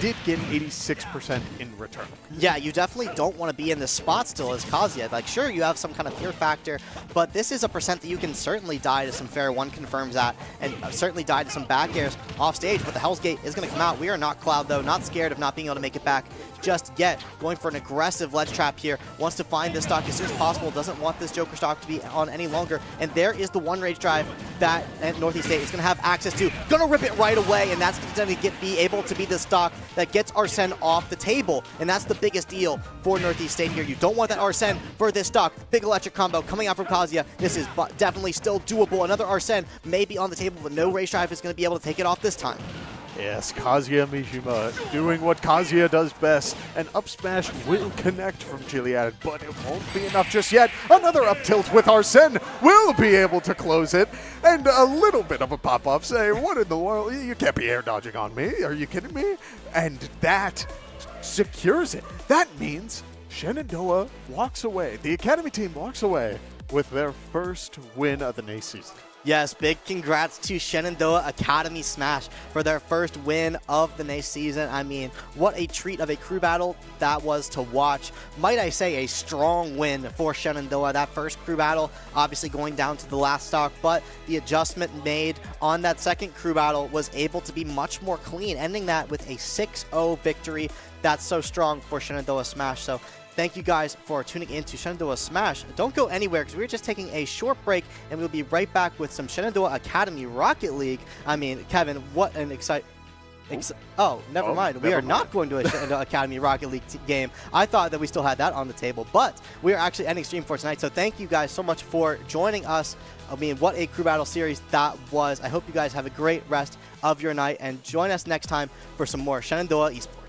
did get 86% in return. Yeah, you definitely don't want to be in this spot still as Kazuya. Like, sure, you have some kind of fear factor, but this is a percent that you can certainly die to some fair 1 confirms at, and certainly die to some back airs off stage, but the Hell's Gate is going to come out. We are not Cloud, though, not scared of not being able to make it back just yet. Going for an aggressive ledge trap here, wants to find this stock as soon as possible, doesn't want this Joker stock to be on any longer, and there is the 1 Rage Drive that Northeast State is going to have access to. Going to rip it right away, and that's going to be able to be the stock that gets Arsene off the table, and that's the biggest deal for Northeast State here. You don't want that Arsene for this stock. Big electric combo coming out from Kazuya. This is definitely still doable. Another Arsene may be on the table, but no Race Drive is going to be able to take it off this time. Yes, Kazuya Mishima doing what Kazuya does best. An up smash will connect from Gilead, but it won't be enough just yet. Another up tilt with Arsene will be able to close it. And a little bit of a pop-up saying, what in the world? You can't be air dodging on me. Are you kidding me? And that secures it. That means Shenandoah walks away. The Academy team walks away with their first win of the NACE season. Yes, big congrats to Shenandoah Academy Smash for their first win of the NACE season. I mean, what a treat of a crew battle that was to watch. Might I say a strong win for Shenandoah. That first crew battle obviously going down to the last stock, but the adjustment made on that second crew battle was able to be much more clean, ending that with a 6-0 victory. That's so strong for Shenandoah Smash. So thank you guys for tuning in to Shenandoah Smash. Don't go anywhere because we're just taking a short break and we'll be right back with some Shenandoah Academy Rocket League. I mean, Kevin, what an never mind. We are not going to a Shenandoah Academy Rocket League game. I thought that we still had that on the table, but we are actually ending stream for tonight. So thank you guys so much for joining us. I mean, what a crew battle series that was. I hope you guys have a great rest of your night and join us next time for some more Shenandoah Esports.